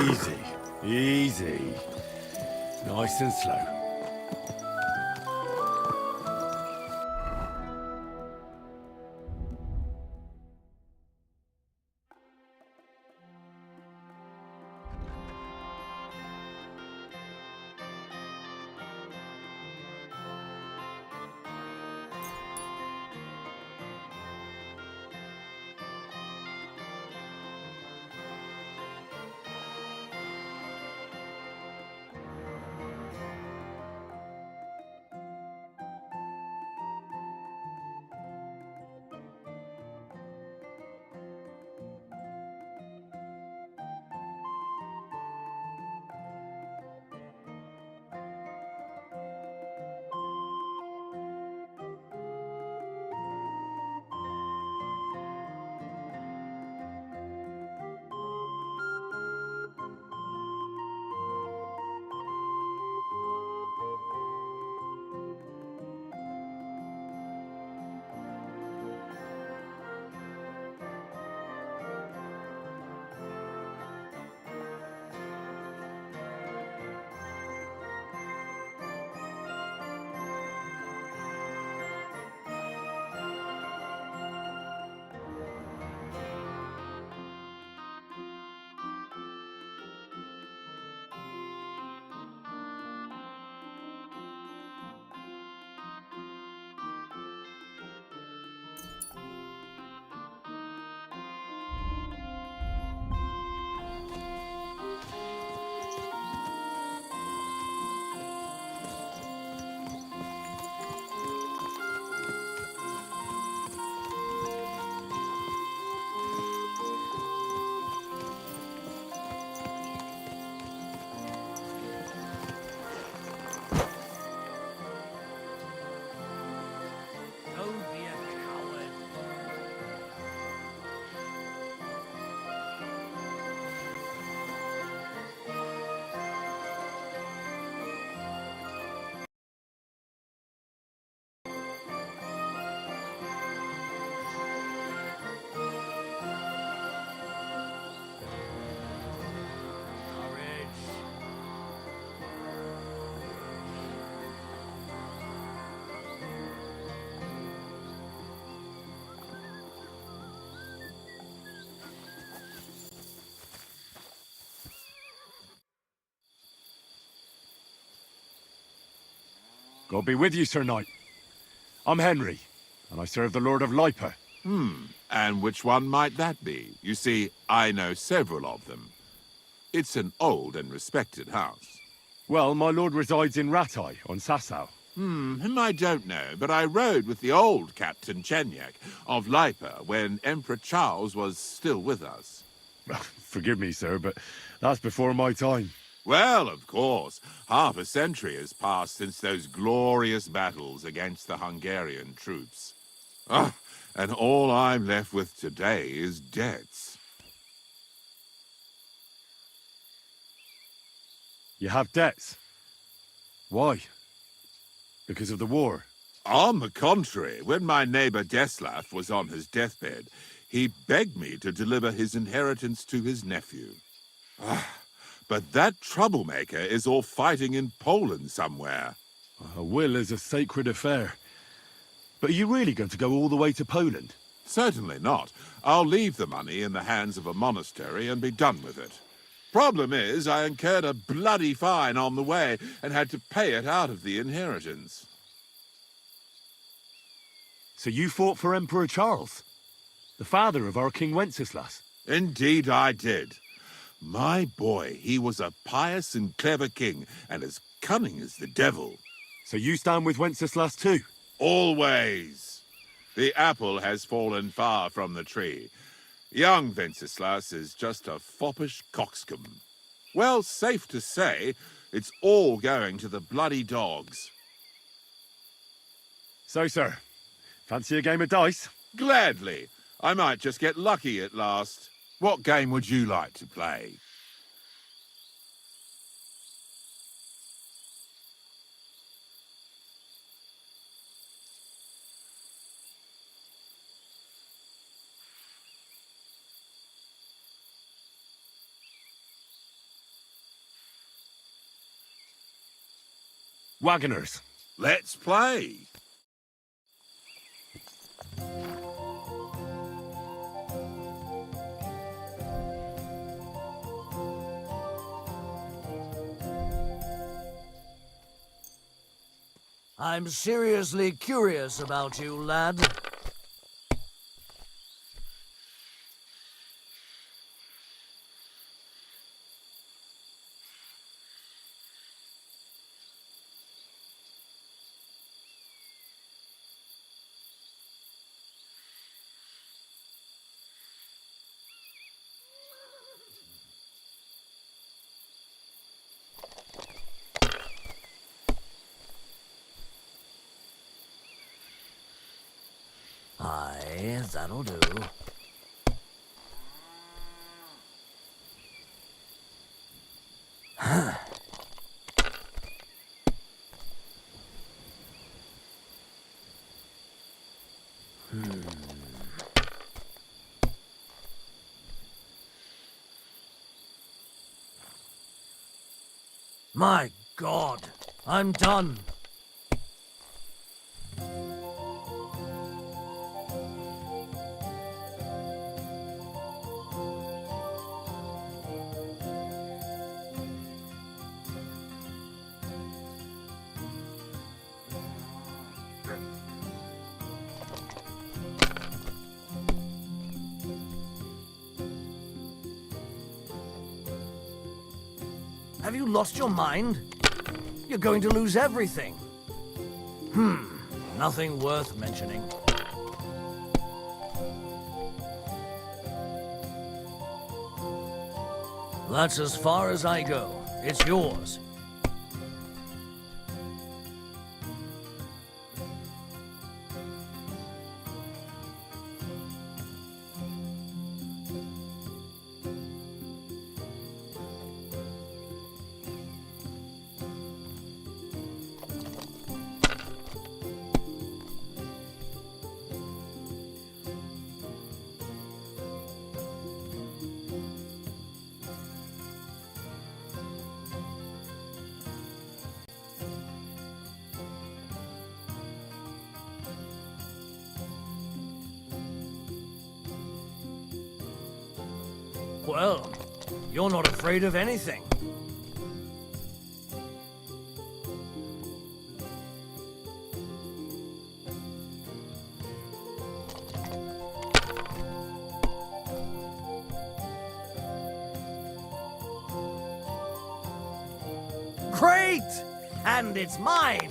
Easy, easy. Nice and slow. God be with you, Sir Knight. I'm Henry, and I serve the Lord of Lipa. And which one might that be? You see, I know several of them. It's an old and respected house. Well, my lord resides in Ratai, on Sasau. Him I don't know, but I rode with the old Captain Chenyak of Lipa when Emperor Charles was still with us. Forgive me, sir, but that's before my time. Well, of course. Half a century has passed since those glorious battles against the Hungarian troops. And all I'm left with today is debts. You have debts? Why? Because of the war? On the contrary, when my neighbor Deslav was on his deathbed, he begged me to deliver his inheritance to his nephew. But that troublemaker is all fighting in Poland somewhere. A will is a sacred affair. But are you really going to go all the way to Poland? Certainly not. I'll leave the money in the hands of a monastery and be done with it. Problem is, I incurred a bloody fine on the way and had to pay it out of the inheritance. So you fought for Emperor Charles? The father of our King Wenceslas? Indeed I did. My boy, he was a pious and clever king, and as cunning as the devil. So you stand with Wenceslas too? Always. The apple has fallen far from the tree. Young Wenceslas is just a foppish coxcomb. Well, safe to say, it's all going to the bloody dogs. So, sir, fancy a game of dice? Gladly. I might just get lucky at last. What game would you like to play? Wagoners. Let's play. I'm seriously curious about you, lad. Aye, that'll do. My God, I'm done. Have you lost your mind? You're going to lose everything. Nothing worth mentioning. That's as far as I go. It's yours. Well, you're not afraid of anything. Great! And it's mine!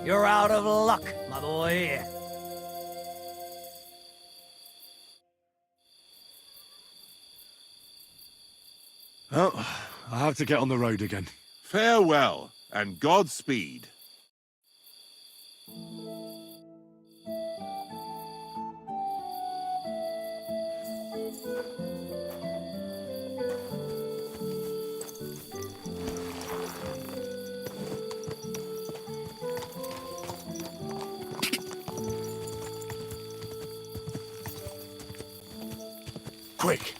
You're out of luck, my boy. Well, I have to get on the road again. Farewell, and Godspeed. Quick!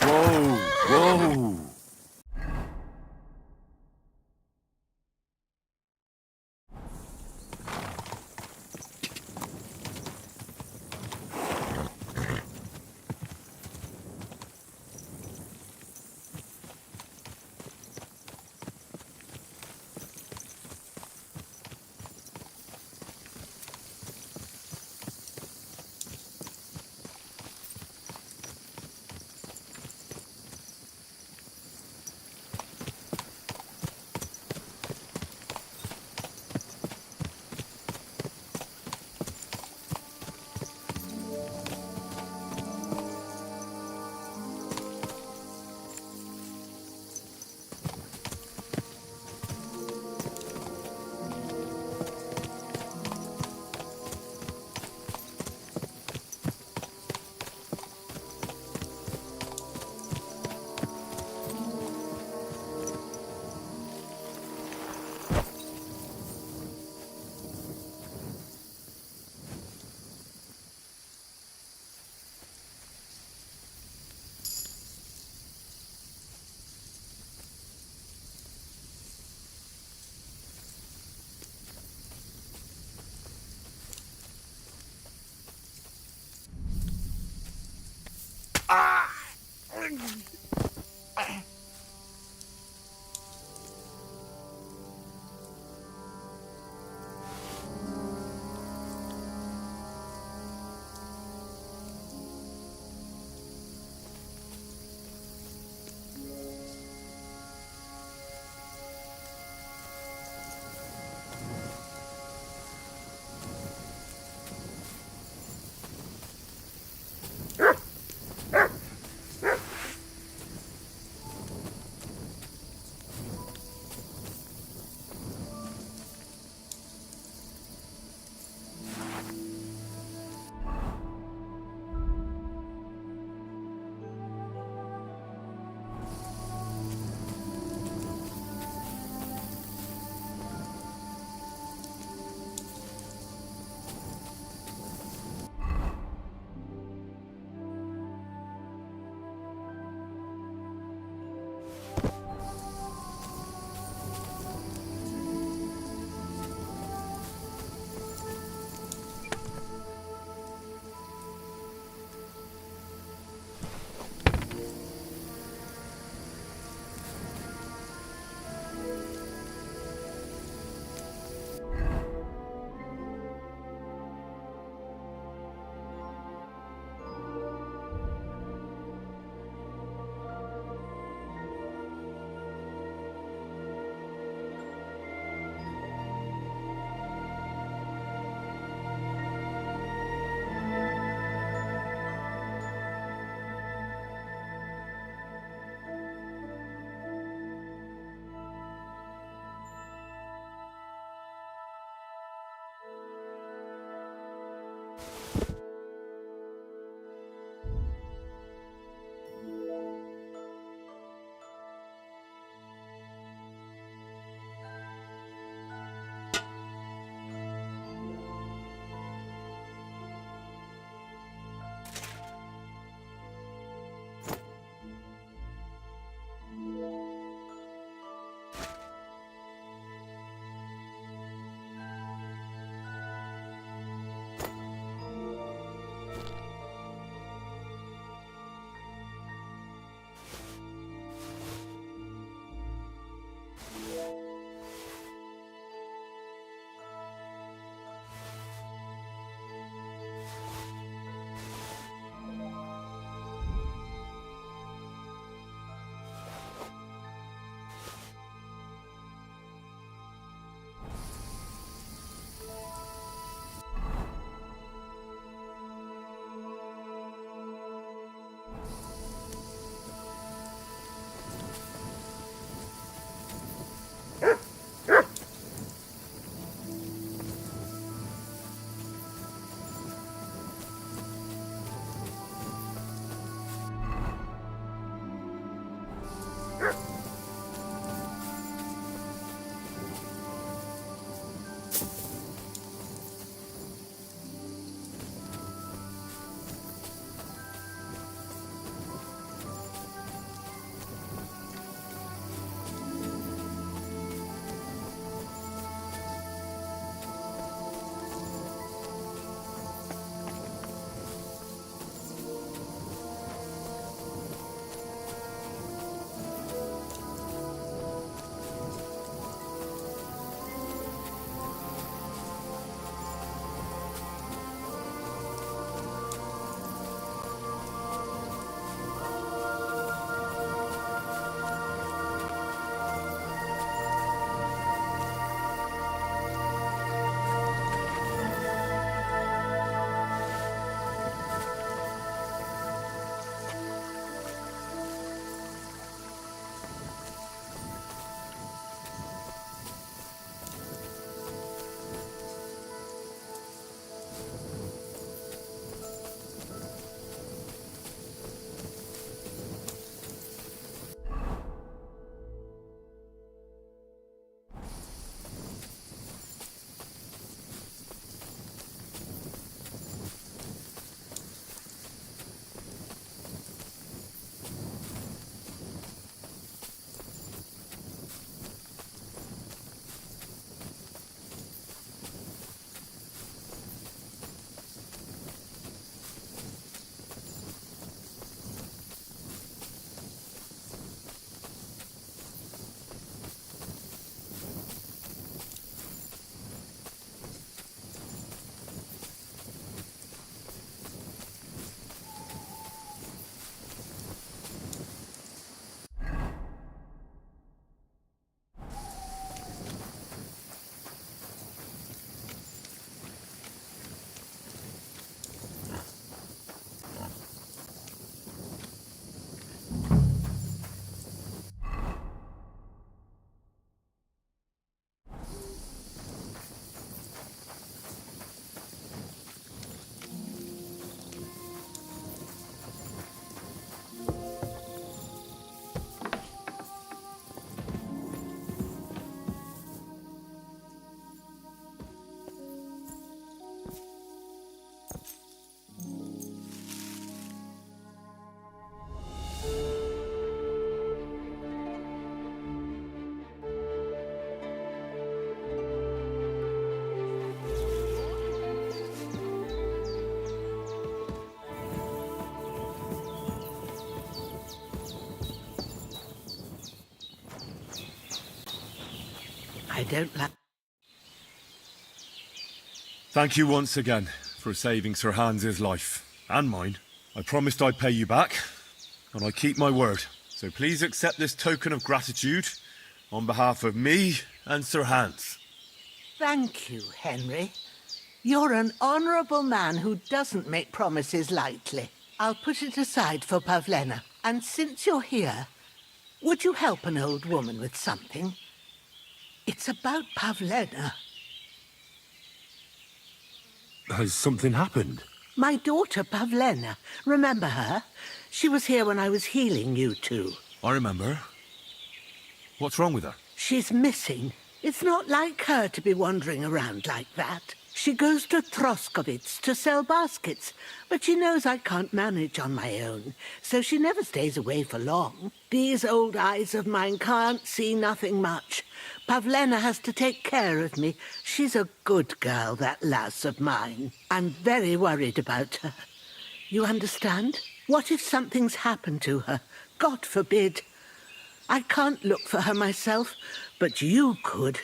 Whoa, whoa. I don't like... Thank you once again for saving Sir Hans's life. And mine. I promised I'd pay you back, and I keep my word. So please accept this token of gratitude on behalf of me and Sir Hans. Thank you, Henry. You're an honourable man who doesn't make promises lightly. I'll put it aside for Pavlena. And since you're here, would you help an old woman with something? It's about Pavlena. Has something happened? My daughter, Pavlena. Remember her? She was here when I was healing you two. I remember. What's wrong with her? She's missing. It's not like her to be wandering around like that. She goes to Troskovitz to sell baskets, but she knows I can't manage on my own, so she never stays away for long. These old eyes of mine can't see nothing much. Pavlena has to take care of me. She's a good girl, that lass of mine. I'm very worried about her. You understand? What if something's happened to her? God forbid. I can't look for her myself, but you could.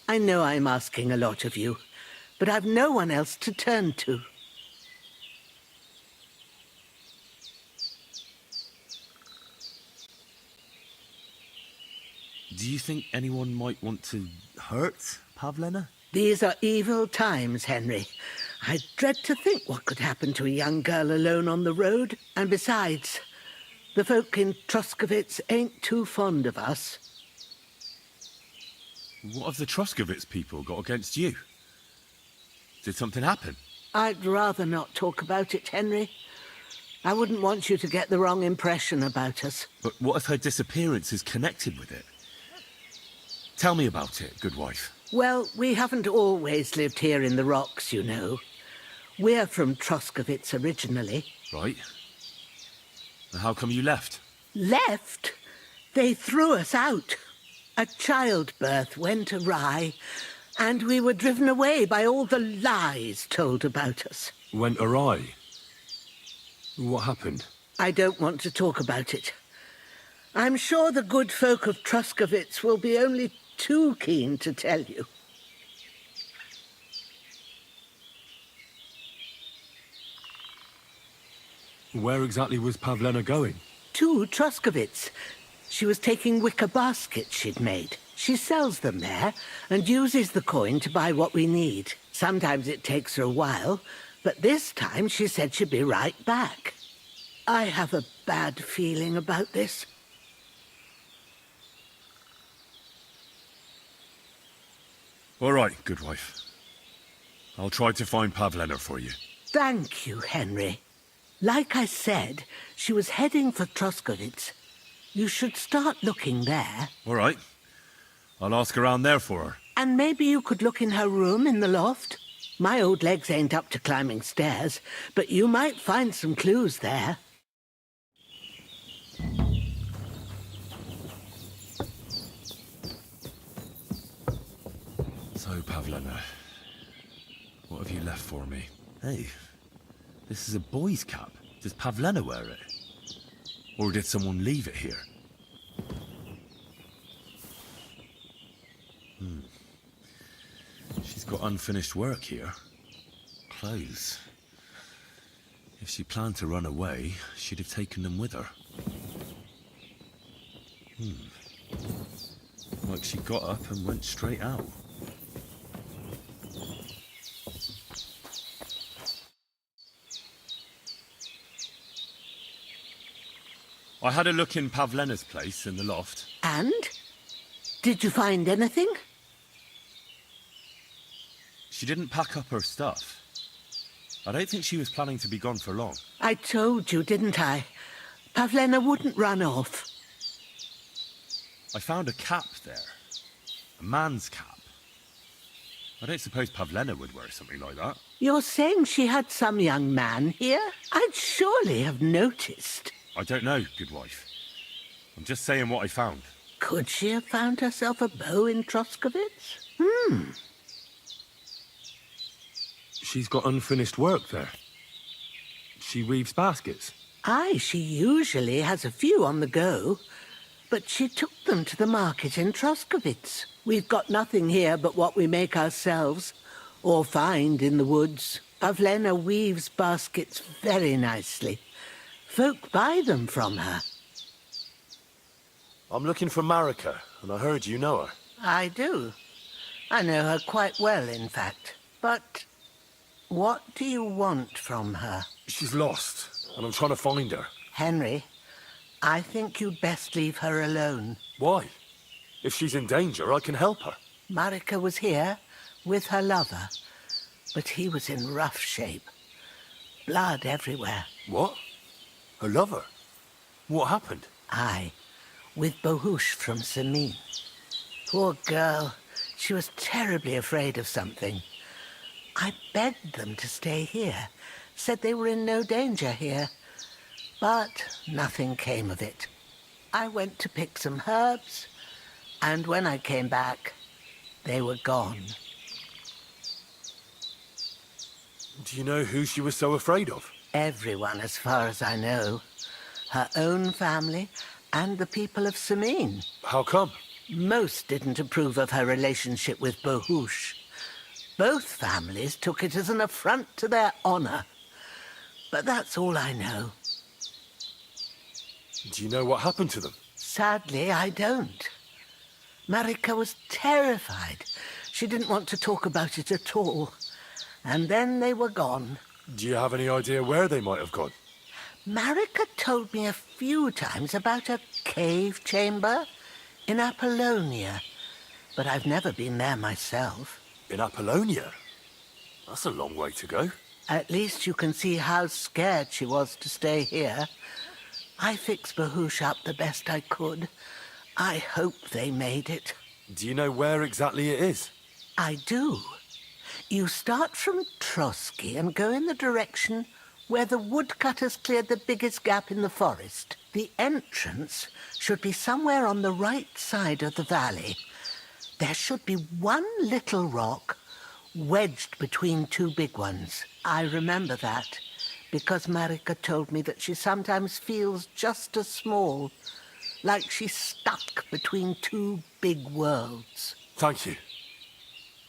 I know I'm asking a lot of you, but I've no one else to turn to. Do you think anyone might want to hurt Pavlena? These are evil times, Henry. I dread to think what could happen to a young girl alone on the road. And besides, the folk in Troskovitz ain't too fond of us. What have the Troskovitz people got against you? Did something happen? I'd rather not talk about it, Henry. I wouldn't want you to get the wrong impression about us. But what if her disappearance is connected with it? Tell me about it, good wife. Well, we haven't always lived here in the rocks, you know. We're from Troskovitz originally. Right. And how come you left? Left? They threw us out. A childbirth went awry, and we were driven away by all the lies told about us. Went awry? What happened? I don't want to talk about it. I'm sure the good folk of Troskovitz will be only too keen to tell you. Where exactly was Pavlena going? To Troskovitz. She was taking wicker baskets she'd made. She sells them there and uses the coin to buy what we need. Sometimes it takes her a while, but this time she said she'd be right back. I have a bad feeling about this. All right, good wife. I'll try to find Pavlena for you. Thank you, Henry. Like I said, she was heading for Troskovitz. You should start looking there. All right. I'll ask around there for her. And maybe you could look in her room in the loft. My old legs ain't up to climbing stairs, but you might find some clues there. So, Pavlena, what have you left for me? Hey, this is a boy's cap. Does Pavlena wear it? Or did someone leave it here? She's got unfinished work here. Clothes. If she planned to run away, she'd have taken them with her. Like she got up and went straight out. I had a look in Pavlena's place in the loft. And? Did you find anything? She didn't pack up her stuff. I don't think she was planning to be gone for long. I told you, didn't I? Pavlena wouldn't run off. I found a cap there. A man's cap. I don't suppose Pavlena would wear something like that. You're saying she had some young man here? I'd surely have noticed. I don't know, good wife. I'm just saying what I found. Could she have found herself a beau in Troskovitz? She's got unfinished work there. She weaves baskets. Aye, she usually has a few on the go, but she took them to the market in Troskovitz. We've got nothing here but what we make ourselves, or find in the woods. Avlena weaves baskets very nicely. Folk buy them from her. I'm looking for Marika, and I heard you know her. I do. I know her quite well, in fact. But what do you want from her? She's lost, and I'm trying to find her. Henry, I think you'd best leave her alone. Why? If she's in danger, I can help her. Marika was here with her lover, but he was in rough shape. Blood everywhere. What? Her lover? What happened? Aye, with Bohush from Semine. Poor girl. She was terribly afraid of something. I begged them to stay here, said they were in no danger here. But nothing came of it. I went to pick some herbs, and when I came back, they were gone. Do you know who she was so afraid of? Everyone, as far as I know. Her own family and the people of Semine. How come? Most didn't approve of her relationship with Bohush. Both families took it as an affront to their honor. But that's all I know. Do you know what happened to them? Sadly, I don't. Marika was terrified. She didn't want to talk about it at all. And then they were gone. Do you have any idea where they might have gone? Marika told me a few times about a cave chamber in Apollonia, but I've never been there myself. In Apollonia? That's a long way to go. At least you can see how scared she was to stay here. I fixed Bohush up the best I could. I hope they made it. Do you know where exactly it is? I do. You start from Trotsky and go in the direction where the woodcutters cleared the biggest gap in the forest. The entrance should be somewhere on the right side of the valley. There should be one little rock wedged between two big ones. I remember that because Marika told me that she sometimes feels just as small, like she's stuck between two big worlds. Thank you.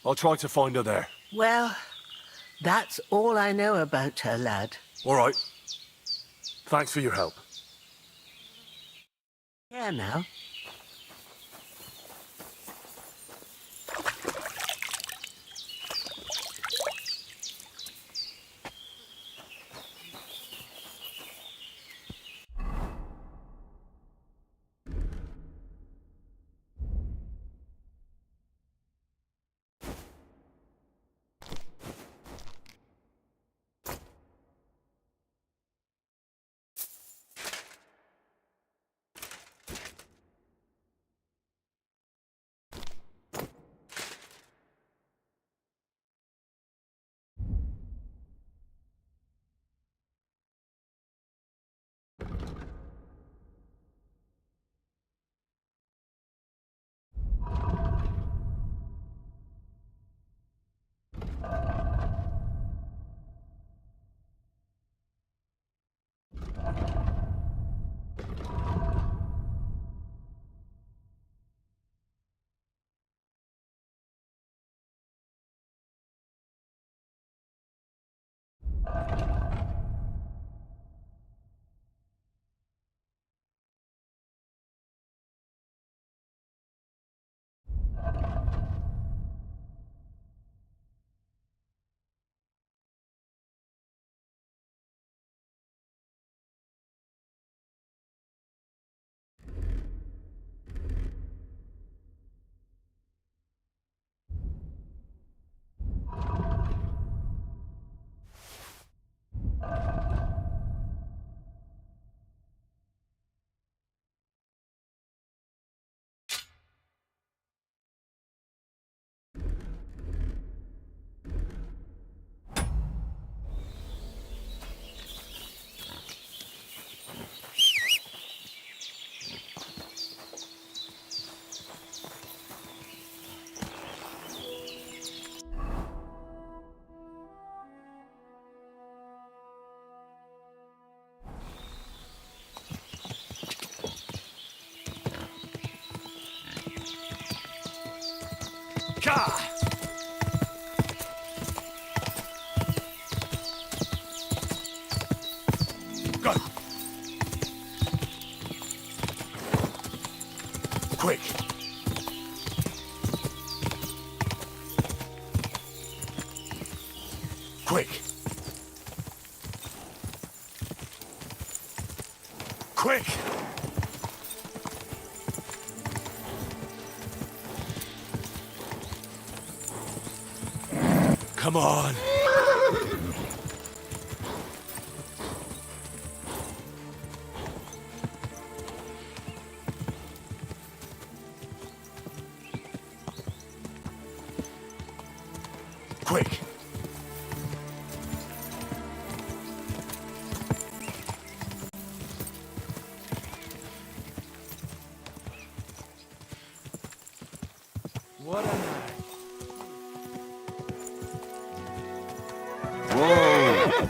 I'll try to find her there. Well, that's all I know about her, lad. All right. Thanks for your help. Here now. Quick! Quick! Come on! Quick! What a night. Whoa!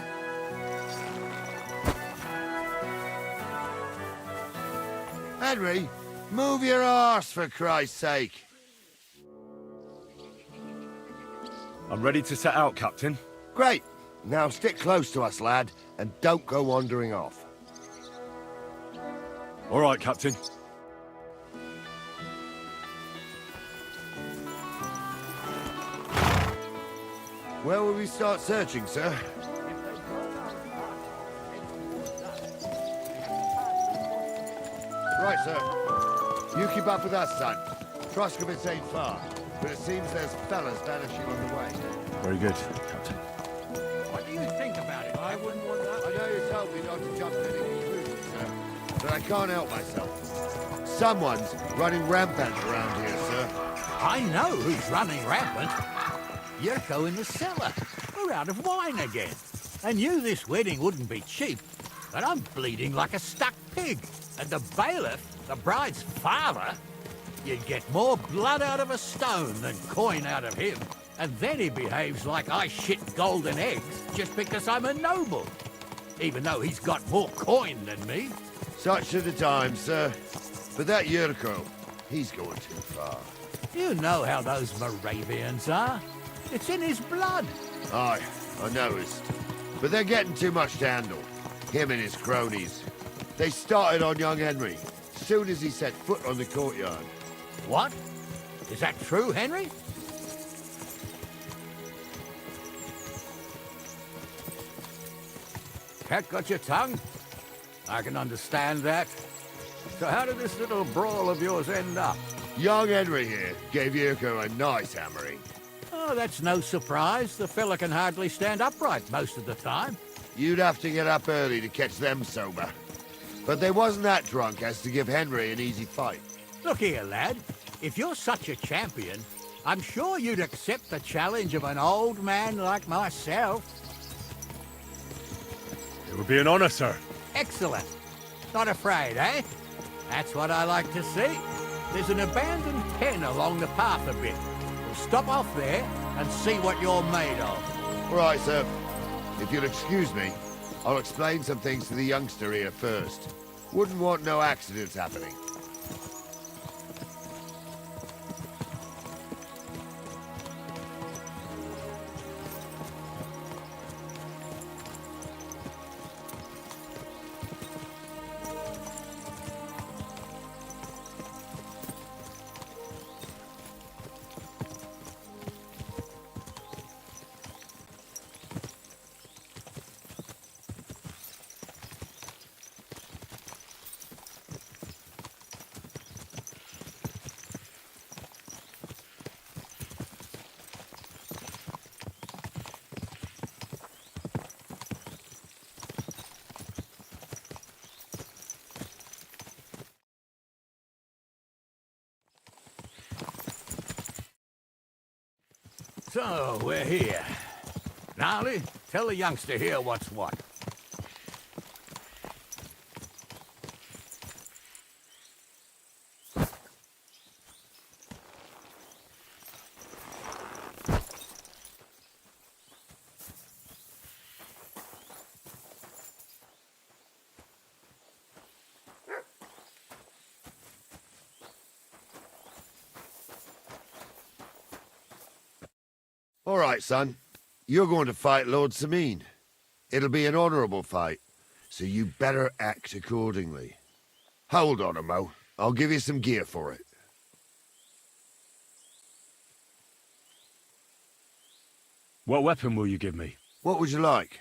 Henry, move your arse for Christ's sake. I'm ready to set out, Captain. Great. Now stick close to us, lad, and don't go wandering off. All right, Captain. Where will we start searching, sir? Right, sir. You keep up with us, son. Troskovitz ain't far, but it seems there's fellas vanishing on the way. Very good, Captain. What do you think about it? I wouldn't want that. I know you told me not to jump to any conclusions, sir, but I can't help myself. Someone's running rampant around here, sir. I know who's running rampant. Yurko in the cellar. We're out of wine again. I knew this wedding wouldn't be cheap, but I'm bleeding like a stuck pig. And the bailiff, the bride's father, you'd get more blood out of a stone than coin out of him. And then he behaves like I shit golden eggs just because I'm a noble. Even though he's got more coin than me. Such are the times, sir. But that Yurko, he's going too far. You know how those Moravians are. It's in his blood. Aye, I noticed. But they're getting too much to handle. Him and his cronies. They started on young Henry, soon as he set foot on the courtyard. What? Is that true, Henry? Cat got your tongue? I can understand that. So how did this little brawl of yours end up? Young Henry here gave Yurko a nice hammering. Oh, that's no surprise. The fella can hardly stand upright most of the time. You'd have to get up early to catch them sober. But they wasn't that drunk as to give Henry an easy fight. Look here, lad. If you're such a champion, I'm sure you'd accept the challenge of an old man like myself. It would be an honor, sir. Excellent. Not afraid, eh? That's what I like to see. There's an abandoned pen along the path a bit. We'll stop off there and see what you're made of. All right, sir. If you'll excuse me, I'll explain some things to the youngster here first. Wouldn't want no accidents happening. So, we're here. Gnarly, tell the youngster here what's what. All right, son. You're going to fight Lord Semine. It'll be an honorable fight, so you better act accordingly. Hold on a mo. I'll give you some gear for it. What weapon will you give me? What would you like?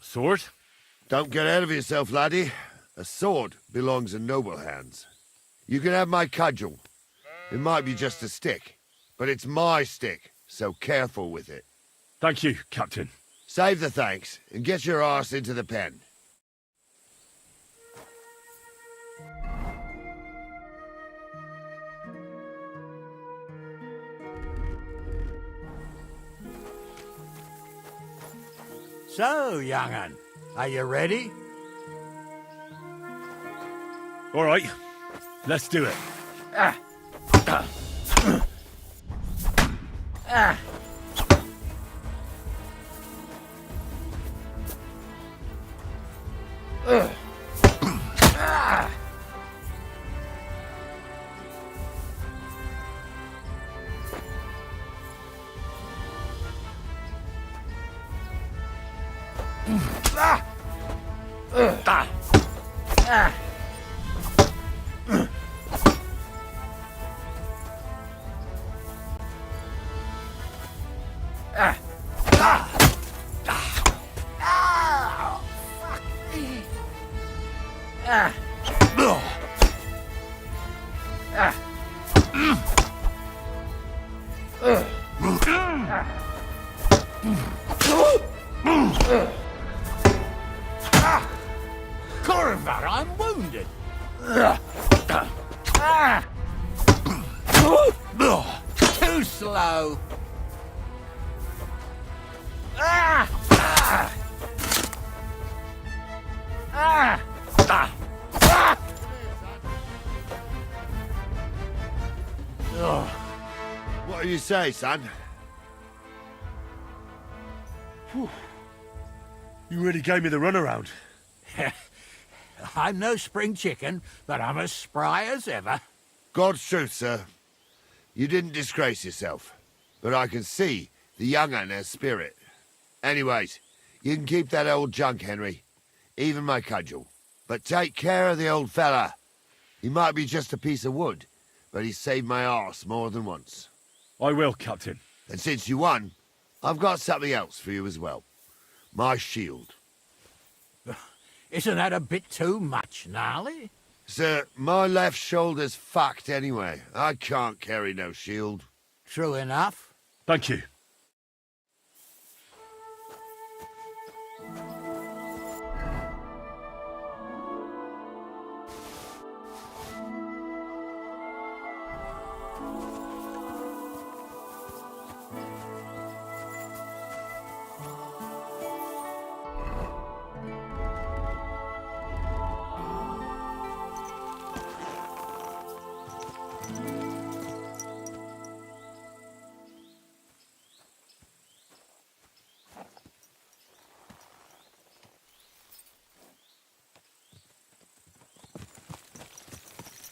Sword? Don't get ahead of yourself, laddie. A sword belongs in noble hands. You can have my cudgel. It might be just a stick, but it's my stick, so careful with it. Thank you, Captain. Save the thanks, and get your arse into the pen. So, young'un, are you ready? All right, let's do it. Corvar, I'm wounded. Too slow. What do you say, son? You really gave me the runaround. I'm no spring chicken, but I'm as spry as ever. God's truth, sir. You didn't disgrace yourself, but I can see the young'un has spirit. Anyways, you can keep that old junk, Henry. Even my cudgel. But take care of the old fella. He might be just a piece of wood, but he's saved my arse more than once. I will, Captain. And since you won, I've got something else for you as well. My shield. Isn't that a bit too much, Gnarly? Sir, my left shoulder's fucked anyway. I can't carry no shield. True enough. Thank you.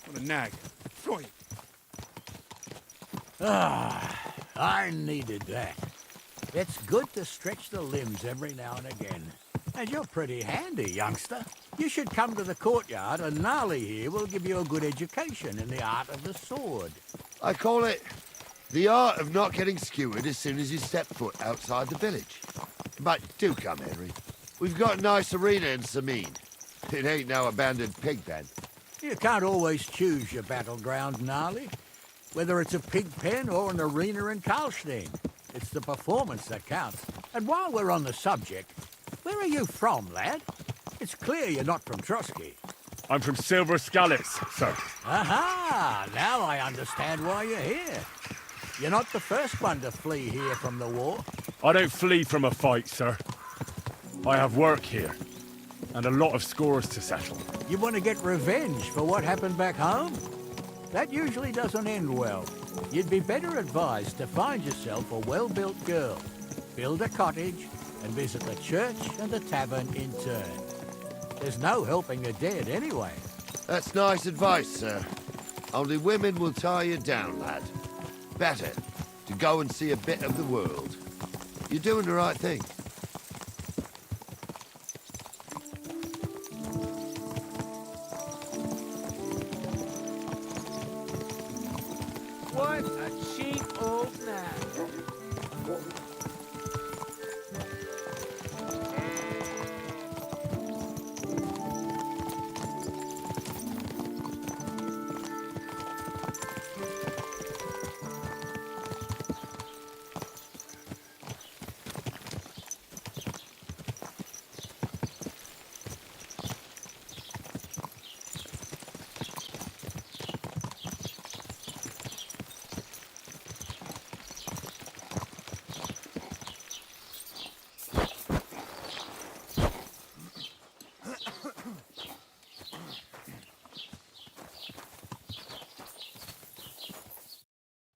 What a nag. Phew. I needed that. It's good to stretch the limbs every now and again. And you're pretty handy, youngster. You should come to the courtyard, and Gnarly here will give you a good education in the art of the sword. I call it the art of not getting skewered as soon as you step foot outside the village. But do come, Henry. We've got a nice arena in Semine. It ain't no abandoned pig pen. You can't always choose your battleground, Gnarly. Whether it's a pig pen or an arena in Karlstein. It's the performance that counts. And while we're on the subject, where are you from, lad? It's clear you're not from Trotsky. I'm from Silver Scallops, sir. Aha! Now I understand why you're here. You're not the first one to flee here from the war. I don't flee from a fight, sir. I have work here, and a lot of scores to settle. You want to get revenge for what happened back home? That usually doesn't end well. You'd be better advised to find yourself a well-built girl, build a cottage, and visit the church and the tavern in turn. There's no helping the dead anyway. That's nice advice, sir. Only women will tie you down, lad. Better to go and see a bit of the world. You're doing the right thing. What a cheap old man.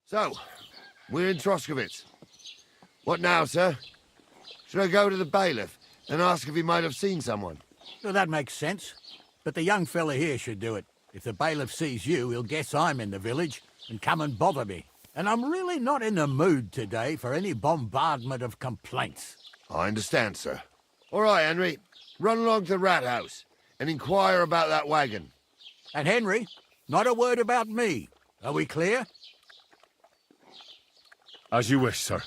So, we're in Troskovitz. What now, sir? Should I go to the bailiff and ask if he might have seen someone? Well, that makes sense. But the young fella here should do it. If the bailiff sees you, he'll guess I'm in the village and come and bother me. And I'm really not in the mood today for any bombardment of complaints. I understand, sir. All right, Henry. Run along to the rat house and inquire about that wagon. And Henry, not a word about me. Are we clear? As you wish, sir.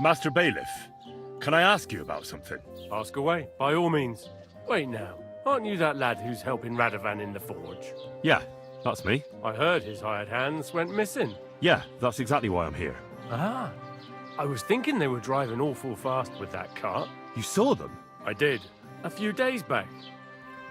Master Bailiff, can I ask you about something? Ask away, by all means. Wait now, aren't you that lad who's helping Radovan in the forge? Yeah, that's me. I heard his hired hands went missing. Yeah, that's exactly why I'm here. Ah, I was thinking they were driving awful fast with that cart. You saw them? I did, a few days back.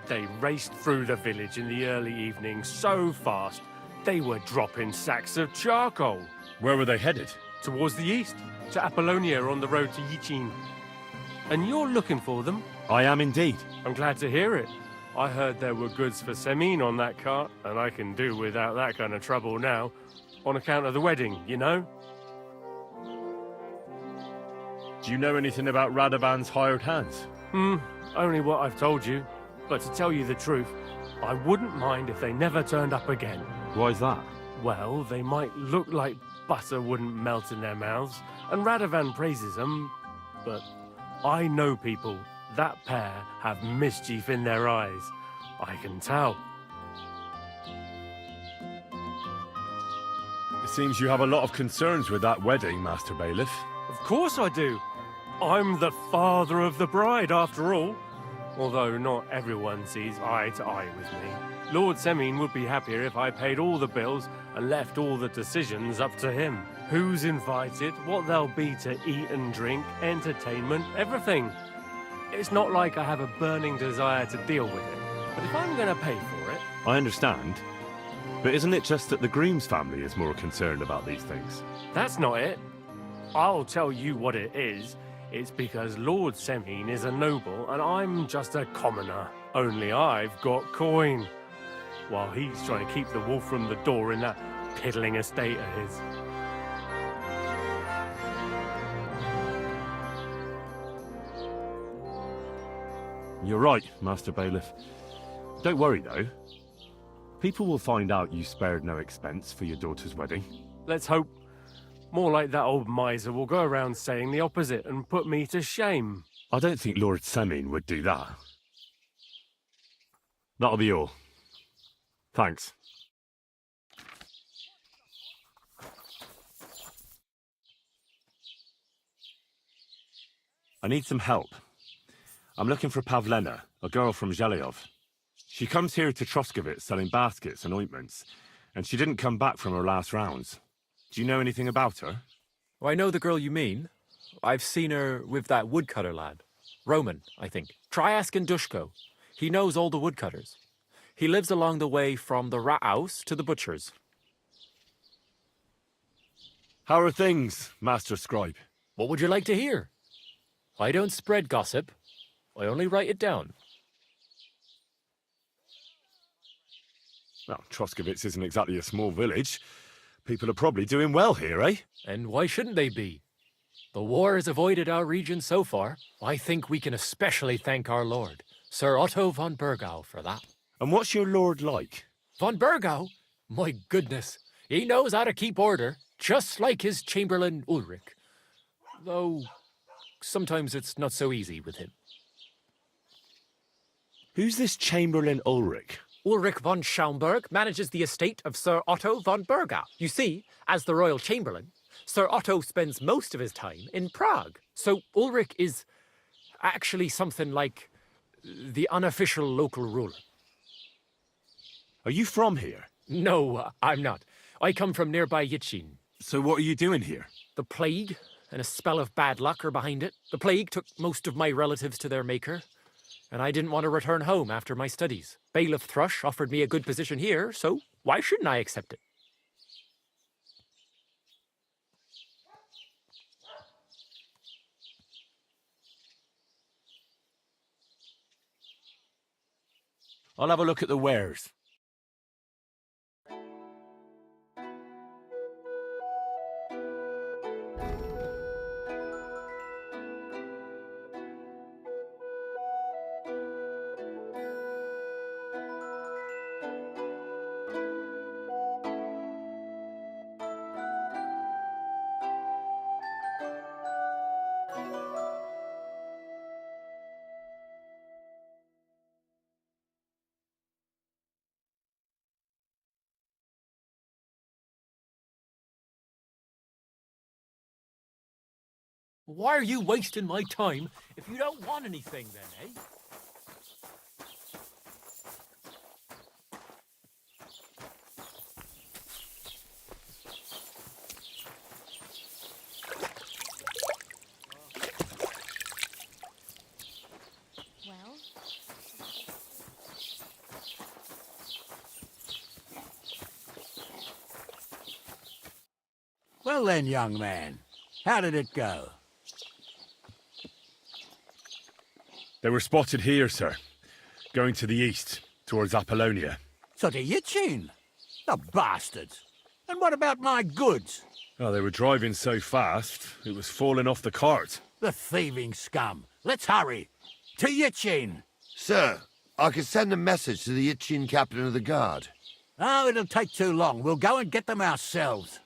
They raced through the village in the early evening so fast, they were dropping sacks of charcoal. Where were they headed? Towards the east, to Apollonia on the road to Yichin. And you're looking for them? I am indeed. I'm glad to hear it. I heard there were goods for Semine on that cart, and I can do without that kind of trouble now, on account of the wedding, you know? Do you know anything about Radovan's hired hands? Only what I've told you. But to tell you the truth, I wouldn't mind if they never turned up again. Why's that? Well, they might look like butter wouldn't melt in their mouths, and Radovan praises them, but I know people. That pair have mischief in their eyes. I can tell. It seems you have a lot of concerns with that wedding, Master Bailiff. Of course I do. I'm the father of the bride, after all. Although not everyone sees eye to eye with me. Lord Semine would be happier if I paid all the bills and left all the decisions up to him. Who's invited, what there'll be to eat and drink, entertainment, everything. It's not like I have a burning desire to deal with it. But if I'm going to pay for it... I understand. But isn't it just that the groom's family is more concerned about these things? That's not it. I'll tell you what it is. It's because Lord Semine is a noble and I'm just a commoner. Only I've got coin. While he's trying to keep the wolf from the door in that piddling estate of his. You're right, Master Bailiff. Don't worry, though. People will find out you spared no expense for your daughter's wedding. Let's hope. More like that old miser will go around saying the opposite and put me to shame. I don't think Lord Semine would do that. That'll be all. Thanks. I need some help. I'm looking for Pavlena, a girl from Zhelyov. She comes here to Troskovitz selling baskets and ointments, and she didn't come back from her last rounds. Do you know anything about her? Oh, I know the girl you mean. I've seen her with that woodcutter lad. Roman, I think. Try asking Dushko. He knows all the woodcutters. He lives along the way from the rat house to the butcher's. How are things, Master Scribe? What would you like to hear? I don't spread gossip. I only write it down. Well, Troskovitz isn't exactly a small village. People are probably doing well here, eh? And why shouldn't they be? The war has avoided our region so far. I think we can especially thank our lord, Sir Otto von Burgau, for that. And what's your lord like? Von Burgau? My goodness, he knows how to keep order, just like his chamberlain Ulrich. Though, sometimes it's not so easy with him. Who's this Chamberlain Ulrich? Ulrich von Schaumburg manages the estate of Sir Otto von Burgau. You see, as the royal chamberlain, Sir Otto spends most of his time in Prague. So Ulrich is actually something like the unofficial local ruler. Are you from here? No, I'm not. I come from nearby Yitchin. So what are you doing here? The plague and a spell of bad luck are behind it. The plague took most of my relatives to their maker, and I didn't want to return home after my studies. Bailiff Thrush offered me a good position here, so why shouldn't I accept it? I'll have a look at the wares. Why are you wasting my time if you don't want anything then, eh? Well then, young man, how did it go? They were spotted here, sir. Going to the east, towards Apollonia. So to Yitchin? The bastards! And what about my goods? Oh, they were driving so fast, it was falling off the cart. The thieving scum! Let's hurry! To Yitchin! Sir, I can send a message to the Itchin captain of the guard. Oh, it'll take too long. We'll go and get them ourselves.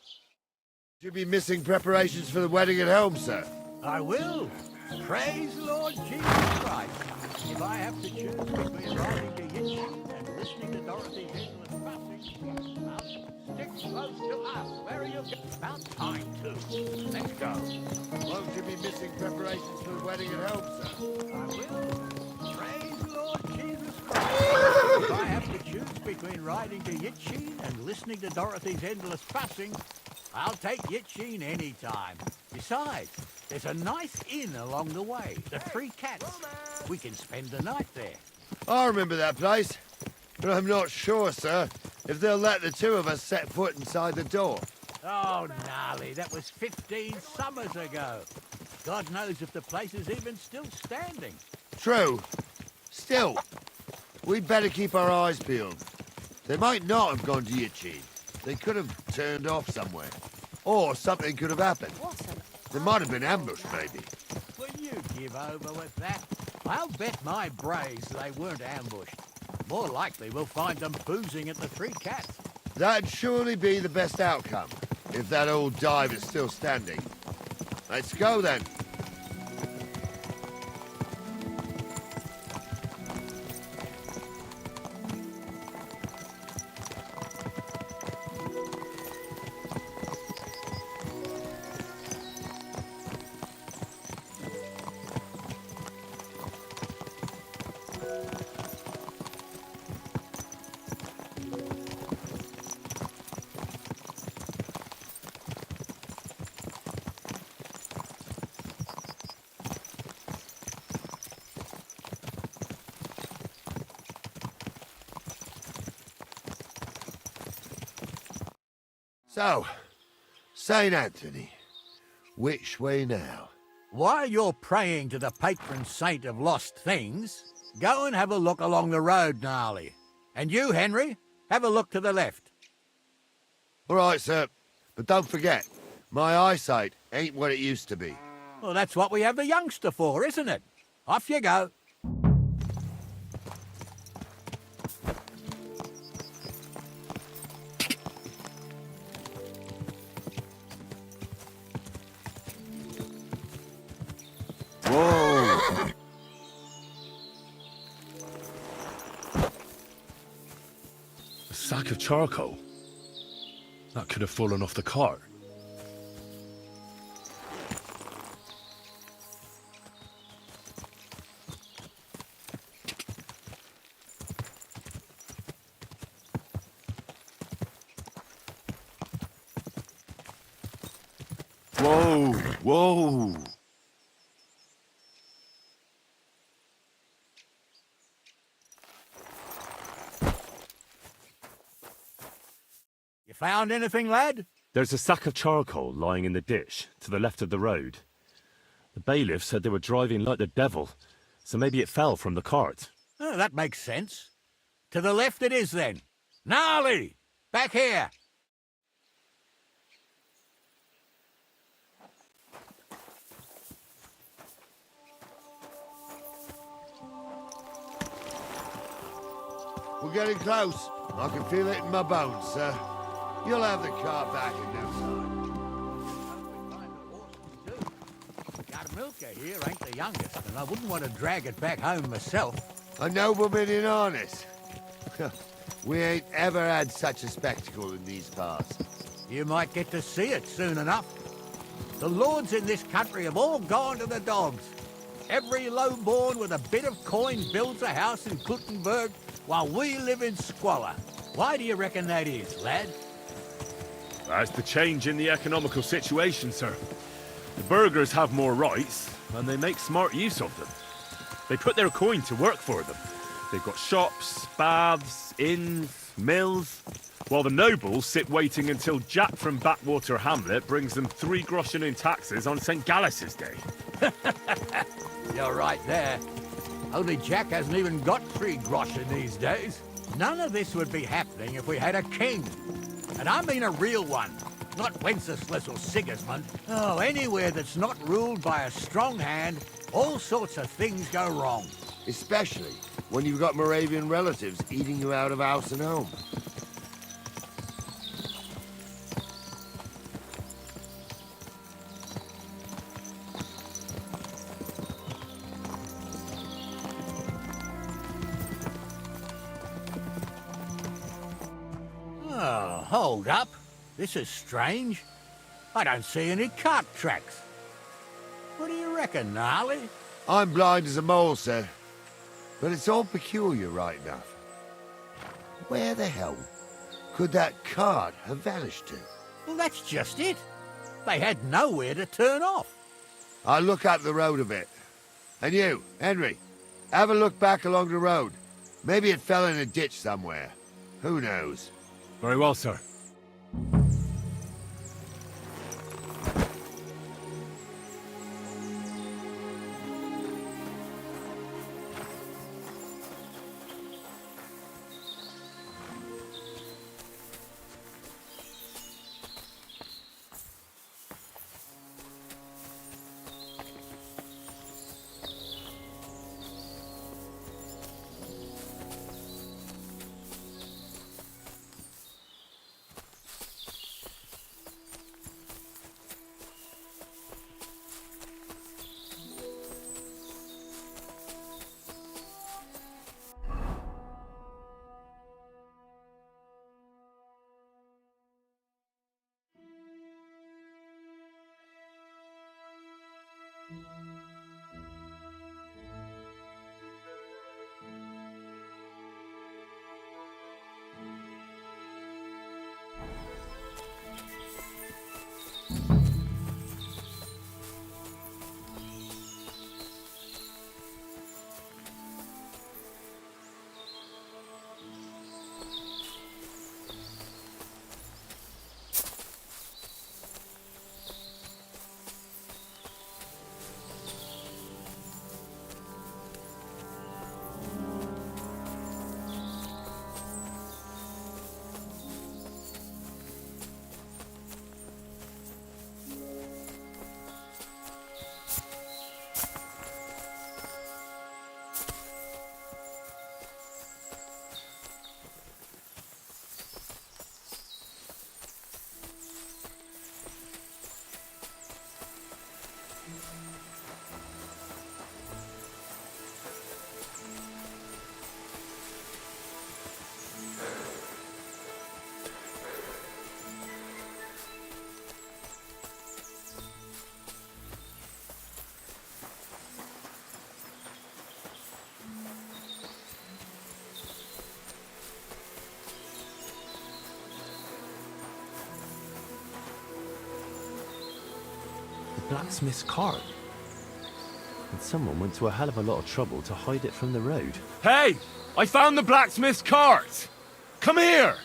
You'll be missing preparations for the wedding at home, sir. I will. Praise Lord Jesus Christ. If I have to choose between riding to Yitchin and listening to Dorothy's endless passing, I'll stick close to us. Where are you going? About time, too. Let's go. Won't you be missing preparations for the wedding at home, sir? I will. Praise Lord Jesus Christ. If I have to choose between riding to Yitchin and listening to Dorothy's endless passing, I'll take Yitchin any time. Besides, there's a nice inn along the way, the Three Cats. We can spend the night there. I remember that place, but I'm not sure, sir, if they'll let the two of us set foot inside the door. Oh, gnarly, that was 15 summers ago. God knows if the place is even still standing. True. Still, we'd better keep our eyes peeled. They might not have gone to Yitchin. They could have turned off somewhere. Or something could have happened. They might have been ambushed, maybe. Will you give over with that? I'll bet my braves they weren't ambushed. More likely we'll find them boozing at the Three Cats. That'd surely be the best outcome, if that old dive is still standing. Let's go, then. So, St. Anthony, which way now? While you're praying to the patron saint of lost things, go and have a look along the road, gnarly. And you, Henry, have a look to the left. All right, sir, but don't forget, my eyesight ain't what it used to be. Well, that's what we have the youngster for, isn't it? Off you go. Whoa! A sack of charcoal? That could have fallen off the cart. Whoa! Whoa! You found anything, lad? There's a sack of charcoal lying in the ditch to the left of the road. The bailiff said they were driving like the devil, so maybe it fell from the cart. Oh, that makes sense. To the left it is, then. Gnarly! Back here! We're getting close. I can feel it in my bones, sir. You'll have the car back in no time. Our milker here ain't the youngest, and I wouldn't want to drag it back home myself. A nobleman in harness. We ain't ever had such a spectacle in these parts. You might get to see it soon enough. The lords in this country have all gone to the dogs. Every lowborn with a bit of coin builds a house in Kuttenberg, while we live in squalor. Why do you reckon that is, lad? That's the change in the economical situation, sir. The burghers have more rights, and they make smart use of them. They put their coin to work for them. They've got shops, baths, inns, mills, while the nobles sit waiting until Jack from Backwater Hamlet brings them 3 groschen in taxes on St. Gallus's Day. You're right there. Only Jack hasn't even got 3 groschen these days. None of this would be happening if we had a king. And I mean a real one, not Wenceslas or Sigismund. Oh, anywhere that's not ruled by a strong hand, all sorts of things go wrong. Especially when you've got Moravian relatives eating you out of house and home. Oh, hold up. This is strange. I don't see any cart tracks. What do you reckon, Gnarly? I'm blind as a mole, sir. But it's all peculiar right enough. Where the hell could that cart have vanished to? Well, that's just it. They had nowhere to turn off. I'll look up the road a bit. And you, Henry, have a look back along the road. Maybe it fell in a ditch somewhere. Who knows? Very well, sir. blacksmith's cart. And someone went to a hell of a lot of trouble to hide it from the road. Hey! I found the blacksmith's cart! Come here!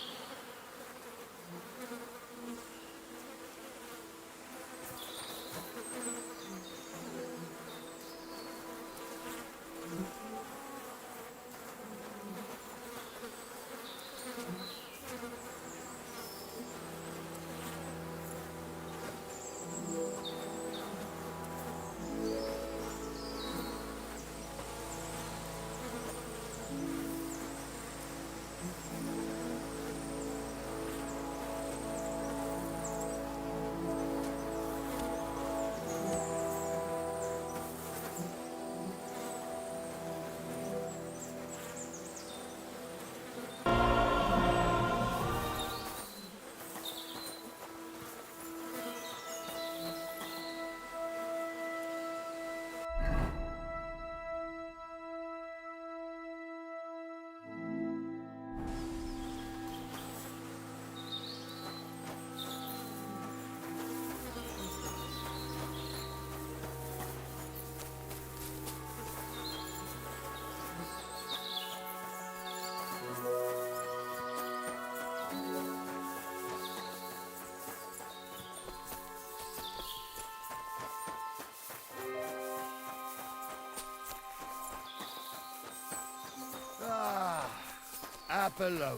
Apollonia.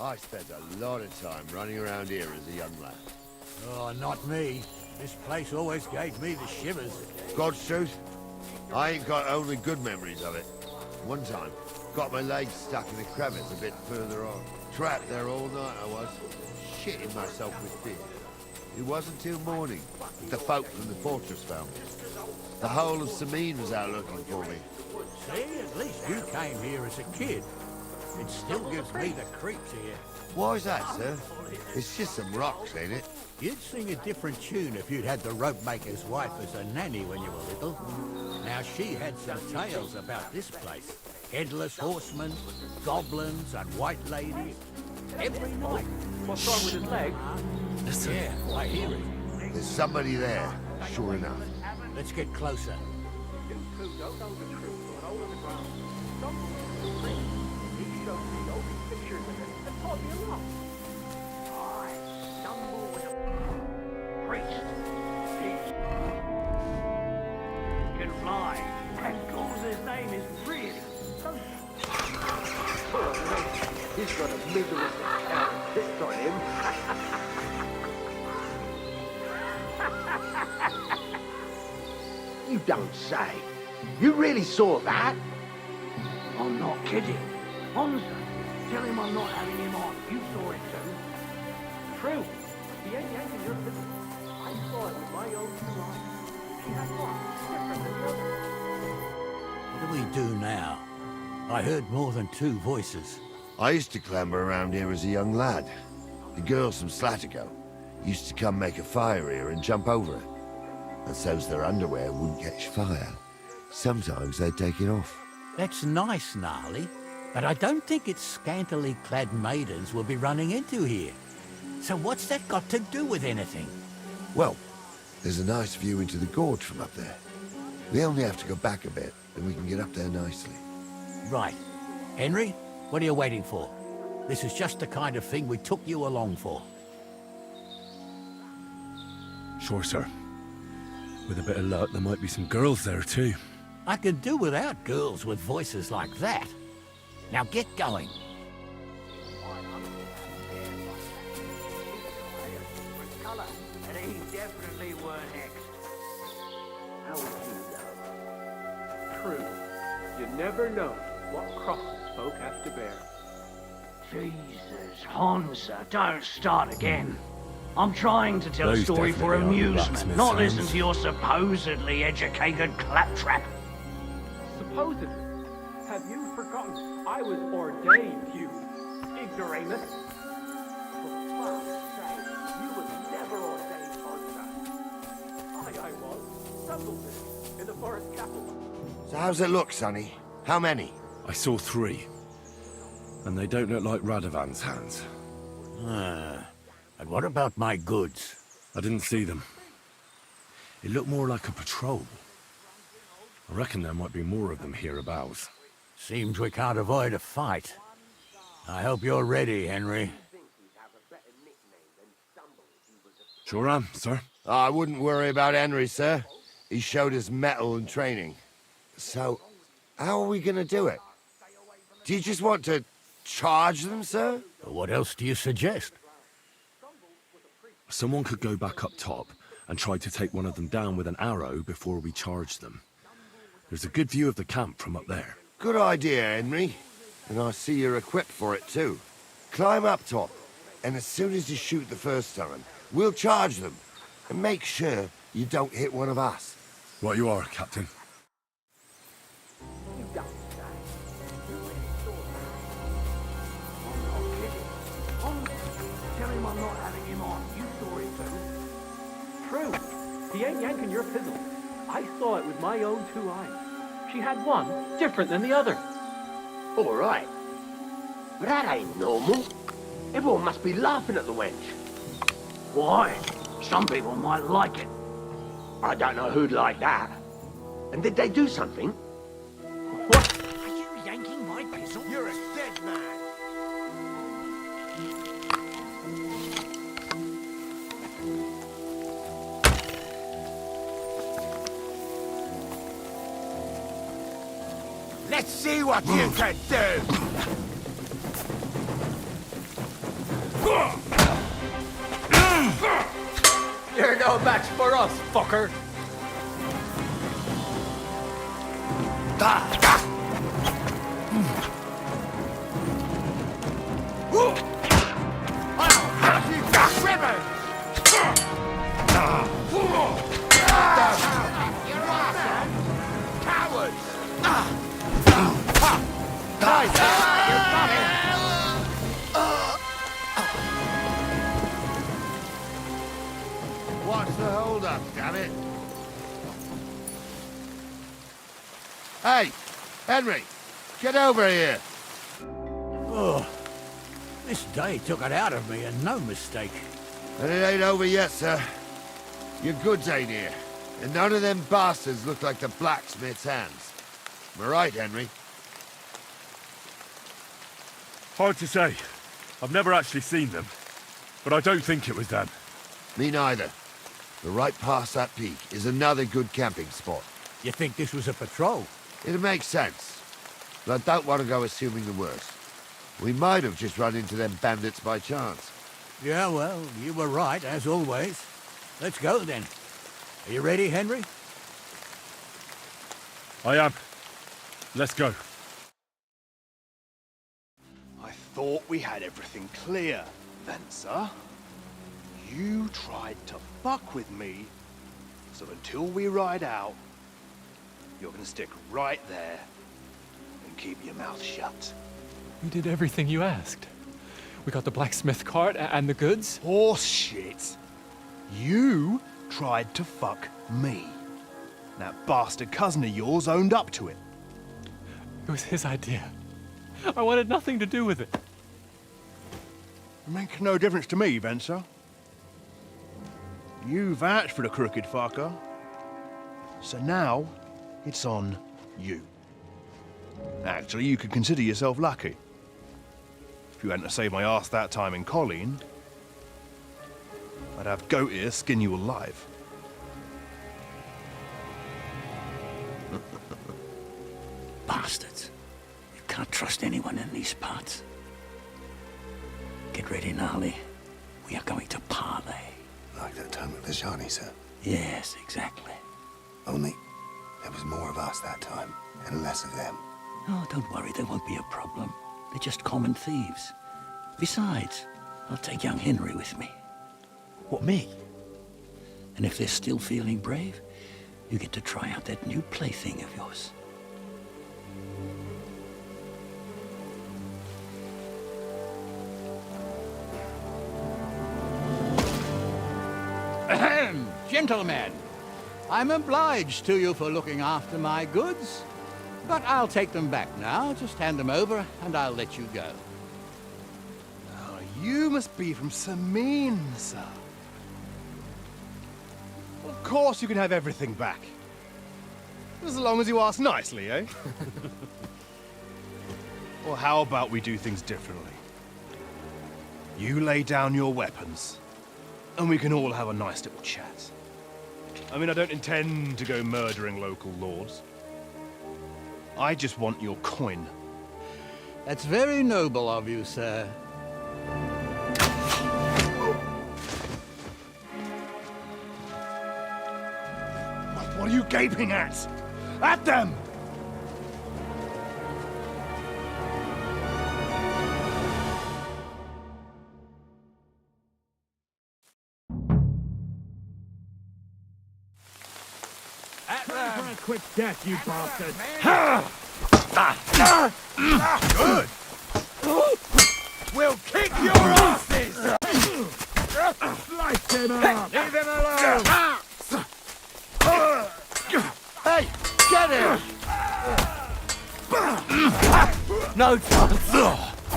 I spent a lot of time running around here as a young lad. Oh, not me. This place always gave me the shivers. God's truth, I ain't got only good memories of it. One time, got my legs stuck in a crevice a bit further on. Trapped there all night I was, shitting myself with fear. It wasn't till morning that the folk from the fortress found me. The whole of Semine was out looking for me. See, at least you came here as a kid. It still gives me the creeps here. Why's that, sir? It's just some rocks, ain't it? You'd sing a different tune if you'd had the rope maker's wife as a nanny when you were little. Now, she had some tales about this place. Headless horsemen, goblins, and white ladies. Every night. What's wrong with his leg? Listen. Yeah, I hear it. There's somebody there, sure enough. Let's get closer. He's got a miserable hit on him. You don't say. You really saw that? I'm not kidding. Honza, tell him I'm not having him on. You saw it too. True. He ain't yanking your business. I saw it with my own two eyes. She had one different than the other. What do we do now? I heard more than two voices. I used to clamber around here as a young lad. The girls from Slatigo used to come make a fire here and jump over it. And so's their underwear wouldn't catch fire. Sometimes they'd take it off. That's nice, Gnarly, but I don't think it's scantily clad maidens we'll be running into here. So what's that got to do with anything? Well, there's a nice view into the gorge from up there. We only have to go back a bit, and we can get up there nicely. Right. Henry, what are you waiting for? This is just the kind of thing we took you along for. Sure, sir. With a bit of luck, there might be some girls there, too. I could do without girls with voices like that. Now get going. And he definitely weren't hexed. How would you know? True. You never know what crosses folk have to bear. Jesus, Honza, don't start again. I'm trying to tell a Those story for definitely are amusement, blacksmith's not hands. listen to your supposedly educated claptrap. Supposedly, have you forgotten I was ordained, you ignoramus? For fuck's sake, you was never ordained, Honza. I was. Simpleton, in the forest chapel. So how's it look, Sonny? How many? I saw 3. And they don't look like Radovan's hands. And what about my goods? I didn't see them. It looked more like a patrol. I reckon there might be more of them hereabouts. Seems we can't avoid a fight. I hope you're ready, Henry. Sure am, sir. I wouldn't worry about Henry, sir. He showed us mettle and training. So, how are we gonna do it? Do you just want to charge them, sir? What else do you suggest? Someone could go back up top and try to take one of them down with an arrow before we charge them. There's a good view of the camp from up there. Good idea, Henry. And I see you're equipped for it, too. Climb up top, and as soon as you shoot the first time, we'll charge them. And make sure you don't hit one of us. Right you are, Captain. You don't say. You really thought that. I'm not kidding. Tell him I'm not having him on. You saw it too. True. He ain't yanking your fizzle. I saw it with my own 2 eyes. She had one different than the other. All right. But that ain't normal. Everyone must be laughing at the wench. Why? Some people might like it. I don't know who'd like that. And did they do something? What? Are you yanking my fizzle? You're a dead man. Let's see what you can do! You're no match for us, fucker. What's the hold-up, damn it? Hey, Henry, get over here. Oh, this day took it out of me, and no mistake. And it ain't over yet, sir. Your goods ain't here, and none of them bastards look like the blacksmith's hands. Am I right, Henry? Hard to say. I've never actually seen them. But I don't think it was them. Me neither. But right past that peak is another good camping spot. You think this was a patrol? It makes sense. But I don't want to go assuming the worst. We might have just run into them bandits by chance. Yeah, well, you were right, as always. Let's go, then. Are you ready, Henry? I am. Let's go. I thought we had everything clear, Venser. You tried to fuck with me, so until we ride out, you're gonna stick right there and keep your mouth shut. We did everything you asked. We got the blacksmith cart and the goods. Horse shit. You tried to fuck me. That bastard cousin of yours owned up to it. It was his idea. I wanted nothing to do with it. It makes no difference to me, Venser. You vouched for the crooked fucker. So now, it's on you. Actually, you could consider yourself lucky. If you hadn't saved my ass that time in Colleen, I'd have goat ear skin you alive. Bastards. You can't trust anyone in these parts. Get ready, Gnarly. We are going to parley. Like that time with the Shani, sir? Yes, exactly. Only there was more of us that time, and less of them. Oh, don't worry, there won't be a problem. They're just common thieves. Besides, I'll take young Henry with me. What, me? And if they're still feeling brave, you get to try out that new plaything of yours. Ahem, gentlemen. I'm obliged to you for looking after my goods. But I'll take them back now. Just hand them over, and I'll let you go. Oh, you must be from Semine, sir. Of course you can have everything back. As long as you ask nicely, eh? Or how about we do things differently? You lay down your weapons, and we can all have a nice little chat. I mean, I don't intend to go murdering local lords. I just want your coin. That's very noble of you, sir. What are you gaping at? At them! For a quick death, you bastard! Good! We'll kick your asses! Slice him up! Leave him alone! Hey, get him! No chance!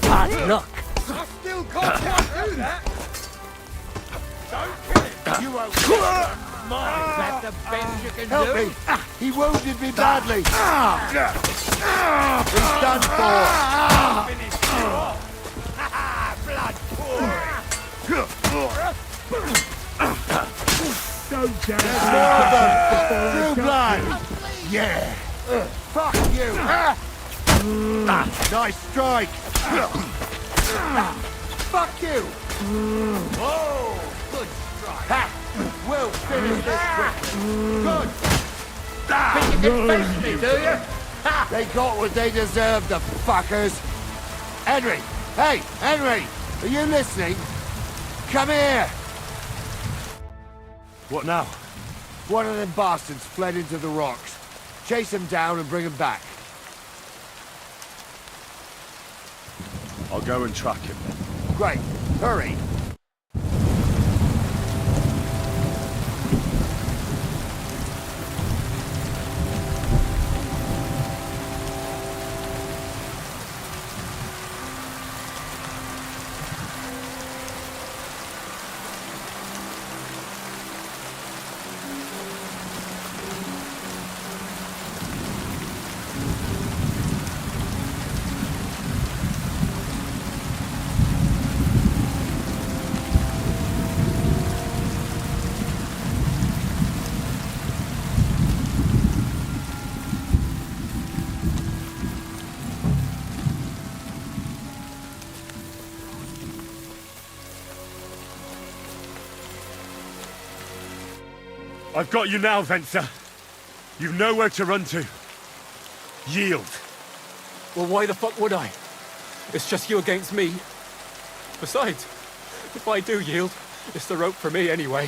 Bad luck! I still can't quite do that! Don't kill him! You won't! Is that the best you can Help do? me! He wounded me badly! He's done for! Finish you off! Blood pouring! Don't There's more of them! True blood! Yeah! Fuck you! Nice strike! Fuck you! Whoa! Good strike! Ha! We'll finish this quickly! Good! Think you can face me, do you? They got what they deserved, the fuckers! Henry! Hey, Henry! Are you listening? Come here! What now? One of them bastards fled into the rocks. Chase him down and bring him back. I'll go and track him then. Great. Hurry. I've got you now, Venser. You've nowhere to run to. Yield. Well, why the fuck would I? It's just you against me. Besides, if I do yield, it's the rope for me anyway.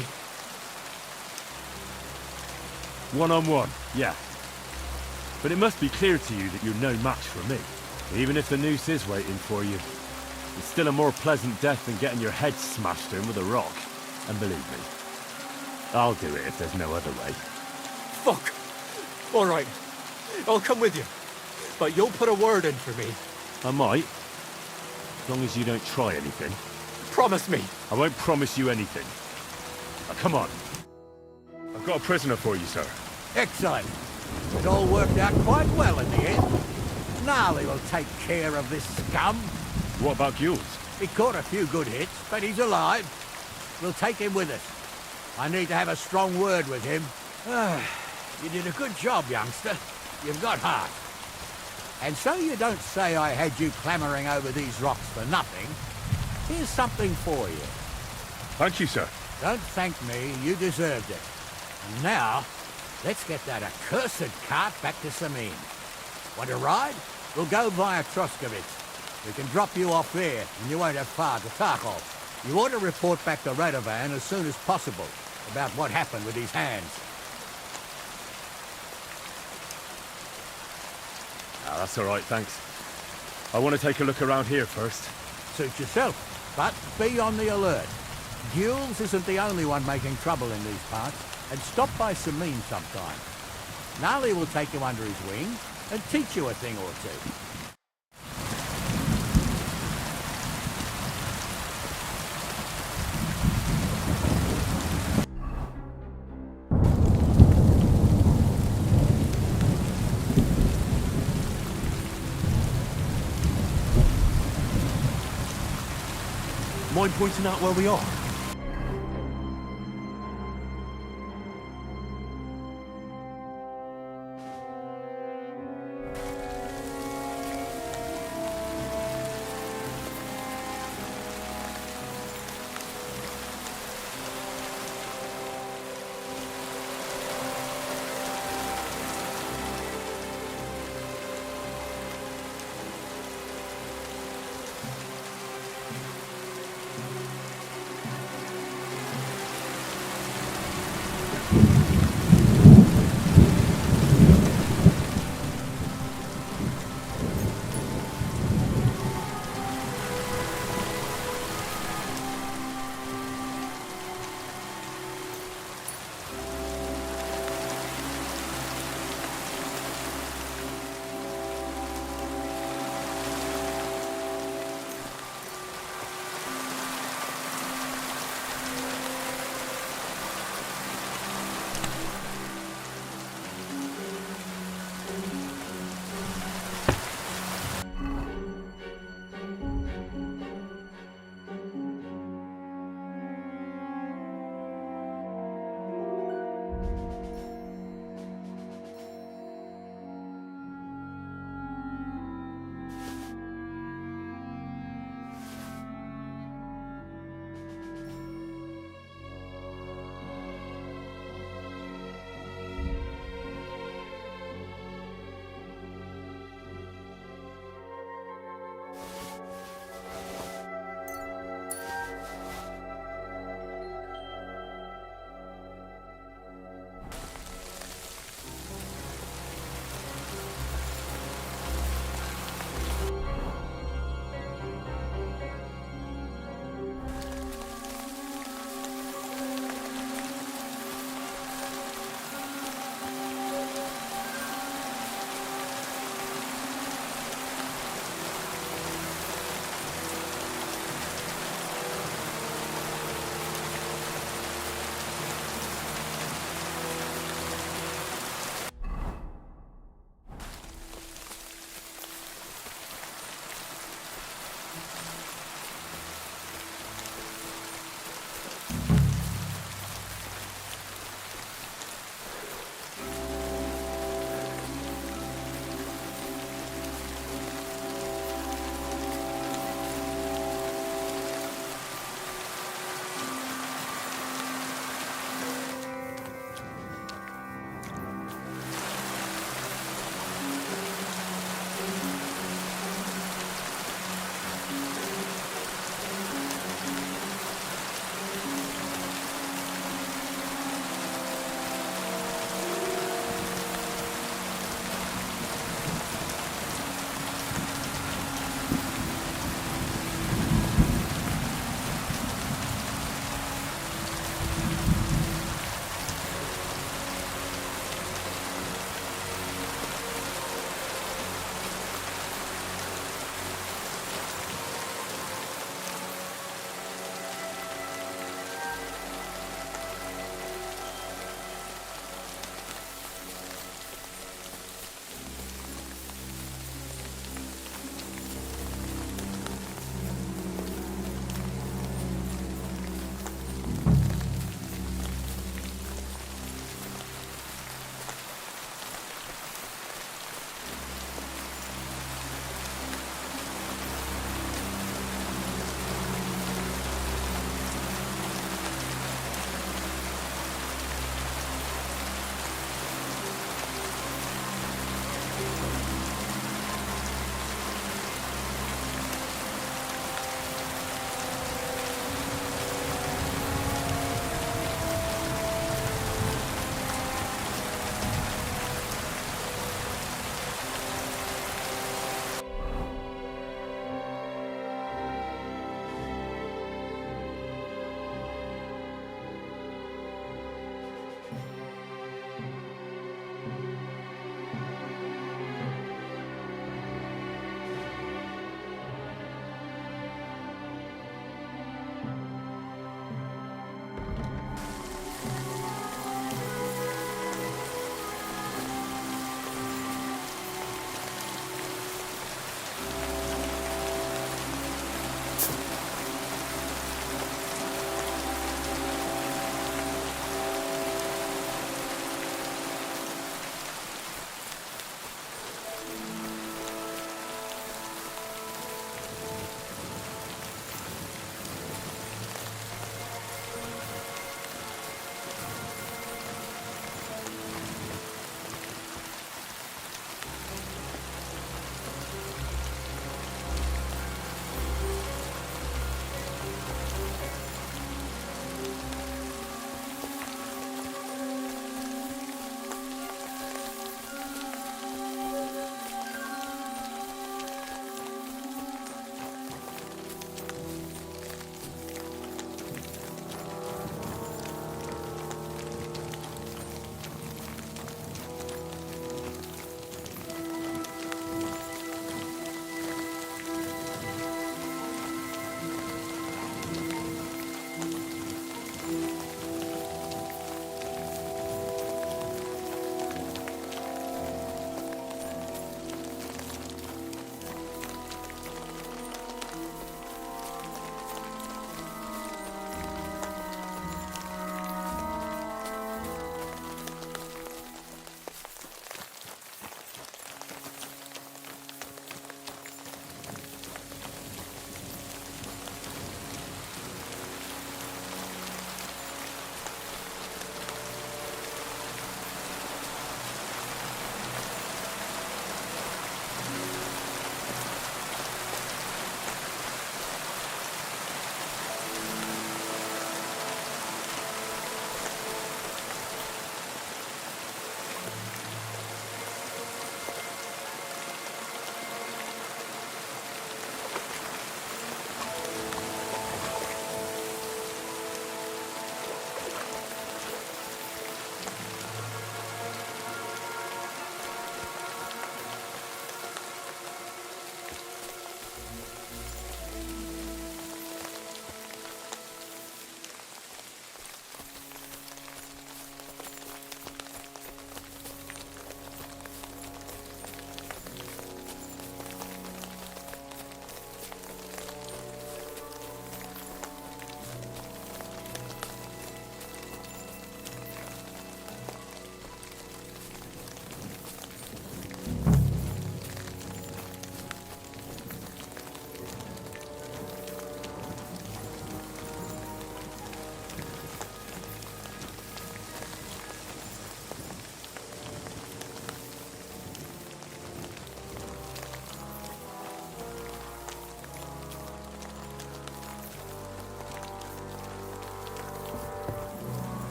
One-on-one, yeah. But it must be clear to you that you're no match for me. Even if the noose is waiting for you, it's still a more pleasant death than getting your head smashed in with a rock. And believe me, I'll do it if there's no other way. Fuck! All right, I'll come with you. But you'll put a word in for me. I might. As long as you don't try anything. Promise me. I won't promise you anything. Now, come on. I've got a prisoner for you, sir. Excellent. It all worked out quite well in the end. Gnarly will take care of this scum. What about Gules? He caught a few good hits, but he's alive. We'll take him with us. I need to have a strong word with him. You did a good job, youngster. You've got heart. And so you don't say I had you clambering over these rocks for nothing. Here's something for you. Thank you, sir. Don't thank me, you deserved it. And now, let's get that accursed cart back to Semine. Want to ride? We'll go via Troskovitz. We can drop you off there, and you won't have far to Tarkov. You ought to report back to Radovan as soon as possible about what happened with these hands. Ah, that's all right, thanks. I want to take a look around here first. Suit yourself, but be on the alert. Gules isn't the only one making trouble in these parts, and stop by Semine sometime. Gnarly will take you under his wing and teach you a thing or two. Mind pointing out where we are?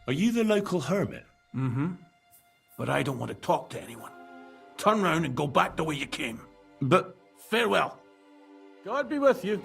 Are you the local hermit? Mm-hmm. But I don't want to talk to anyone. Turn round and go back the way you came. But... Farewell. God be with you.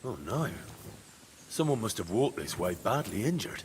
Oh no. Someone must have walked this way badly injured.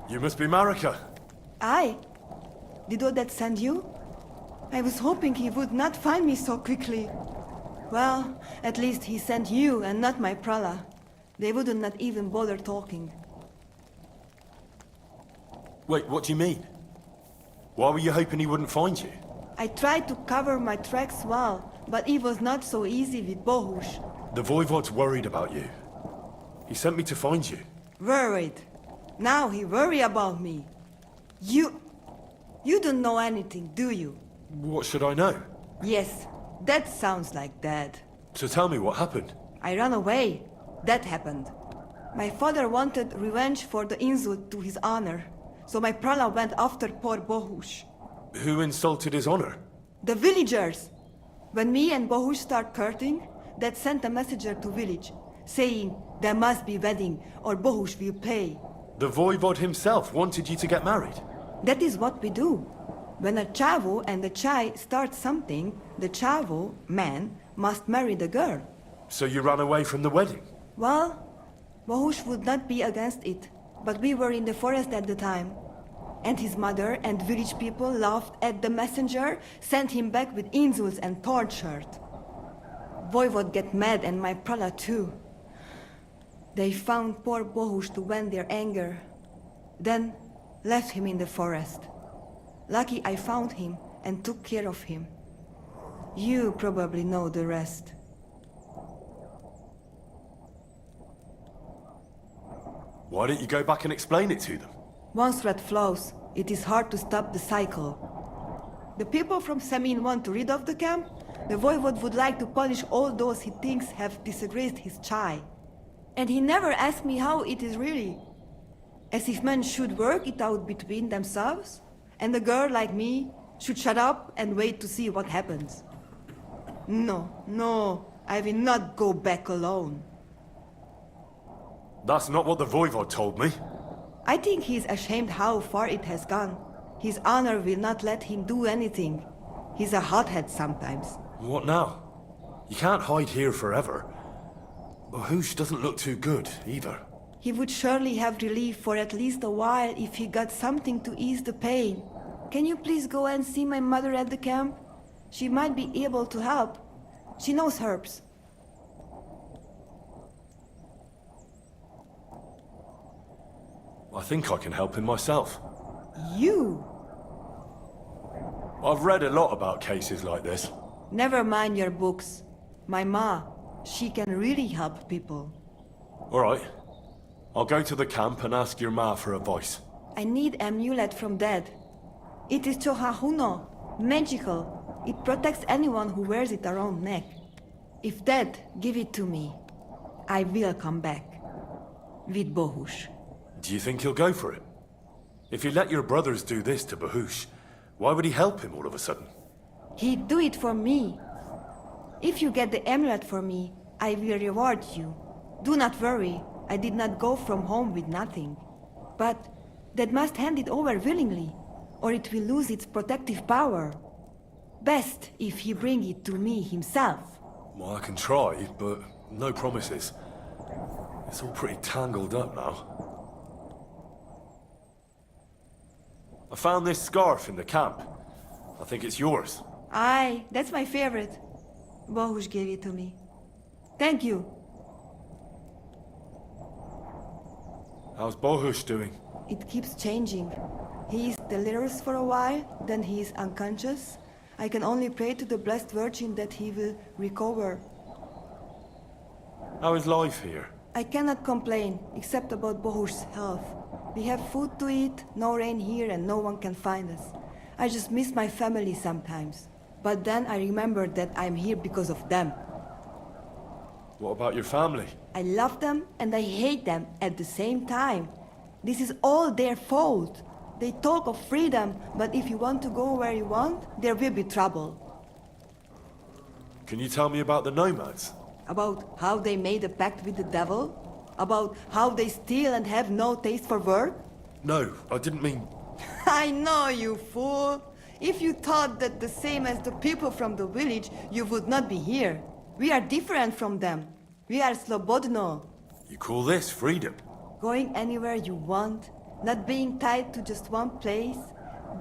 You must be Marika. I? Did Odette send you? I was hoping he would not find me so quickly. Well, at least he sent you and not my prala. They would not even bother talking. Wait, what do you mean? Why were you hoping he wouldn't find you? I tried to cover my tracks well, but it was not so easy with Bohush. The Voivod's worried about you. He sent me to find you. Worried. Now he worry about me. You don't know anything, do you? What should I know? Yes, that sounds like Dad. So tell me what happened. I ran away. That happened. My father wanted revenge for the insult to his honor, so my prala went after poor Bohush. Who insulted his honor? The villagers! When me and Bohush start courting, Dad sent a messenger to village, saying there must be wedding or Bohush will pay. The Voivod himself wanted you to get married. That is what we do. When a chavo and a chai start something, the chavo, man, must marry the girl. So you ran away from the wedding? Well, Bohush would not be against it, but we were in the forest at the time. And his mother and village people laughed at the messenger, sent him back with insults and tortured. Voivod get mad and my prala too. They found poor Bohush to vent their anger, then left him in the forest. Lucky I found him and took care of him. You probably know the rest. Why don't you go back and explain it to them? Once red flows, it is hard to stop the cycle. The people from Semine want to rid of the camp. The voivode would like to punish all those he thinks have disgraced his child. And he never asked me how it is really. As if men should work it out between themselves, and a girl like me should shut up and wait to see what happens. No, I will not go back alone. That's not what the Voivode told me. I think he's ashamed how far it has gone. His honor will not let him do anything. He's a hothead sometimes. What now? You can't hide here forever. Bahush doesn't look too good, either. He would surely have relief for at least a while if he got something to ease the pain. Can you please go and see my mother at the camp? She might be able to help. She knows herbs. I think I can help him myself. You? I've read a lot about cases like this. Never mind your books. My ma, she can really help people. All right. I'll go to the camp and ask your ma for advice. I need amulet from Dad. It is Chohahuno, magical. It protects anyone who wears it around neck. If Dad give it to me, I will come back. With Bohush. Do you think he'll go for it? If he let your brothers do this to Bahush, why would he help him all of a sudden? He'd do it for me. If you get the amulet for me, I will reward you. Do not worry, I did not go from home with nothing. But Dad must hand it over willingly, or it will lose its protective power. Best if he bring it to me himself. Well, I can try, but no promises. It's all pretty tangled up now. I found this scarf in the camp. I think it's yours. Aye, that's my favorite. Bohush gave it to me. Thank you. How's Bohush doing? It keeps changing. He is delirious for a while, then he is unconscious. I can only pray to the Blessed Virgin that he will recover. How is life here? I cannot complain, except about Bohush's health. We have food to eat, no rain here, and no one can find us. I just miss my family sometimes. But then I remember that I'm here because of them. What about your family? I love them and I hate them at the same time. This is all their fault. They talk of freedom, but if you want to go where you want, there will be trouble. Can you tell me about the nomads? About how they made a pact with the devil? About how they steal and have no taste for work? No, I didn't mean... I know, you fool! If you thought that the same as the people from the village, you would not be here. We are different from them. We are slobodno. You call this freedom? Going anywhere you want, not being tied to just one place,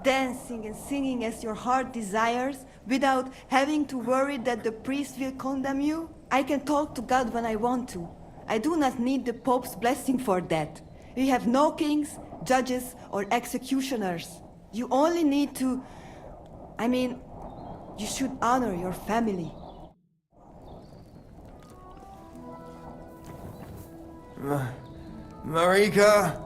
dancing and singing as your heart desires, without having to worry that the priest will condemn you. I can talk to God when I want to. I do not need the Pope's blessing for that. We have no kings, judges, or executioners. You only need to... you should honor your family. Marika!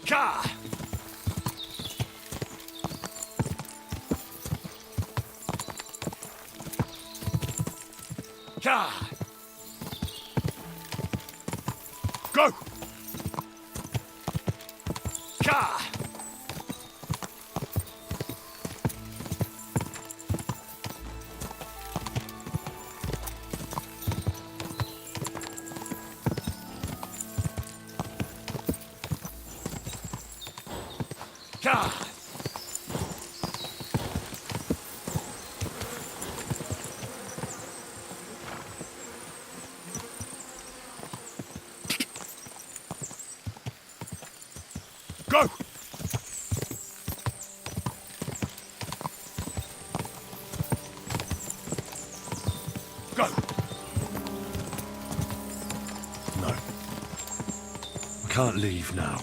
Ka! Ka! Go! Ka! Go! Go! No. We can't leave now.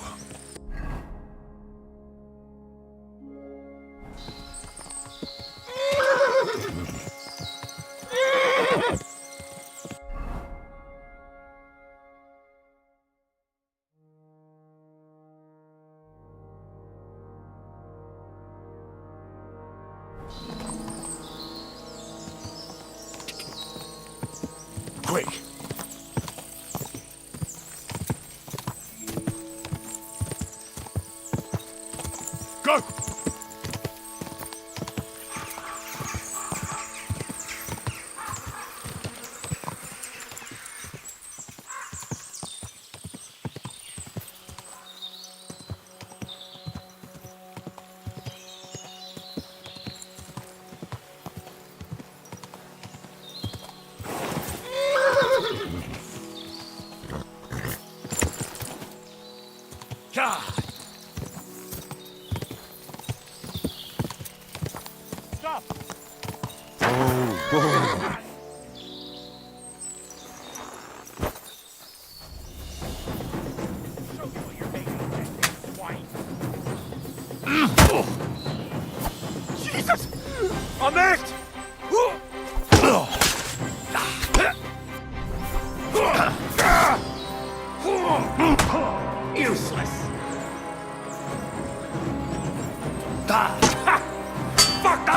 Quick! Go! Stop! Oh, boy. Show me what you're making of that thing, swine. Jesus! I missed! Useless! Fuck you!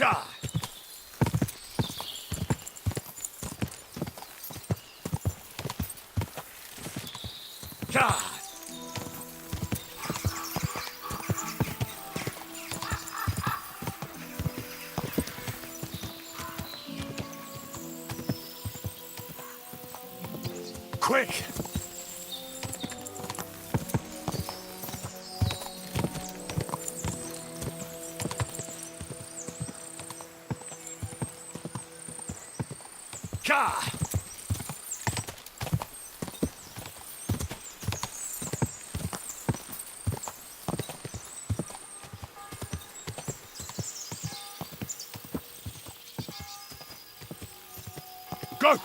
Die! Die! Quick! God! Go!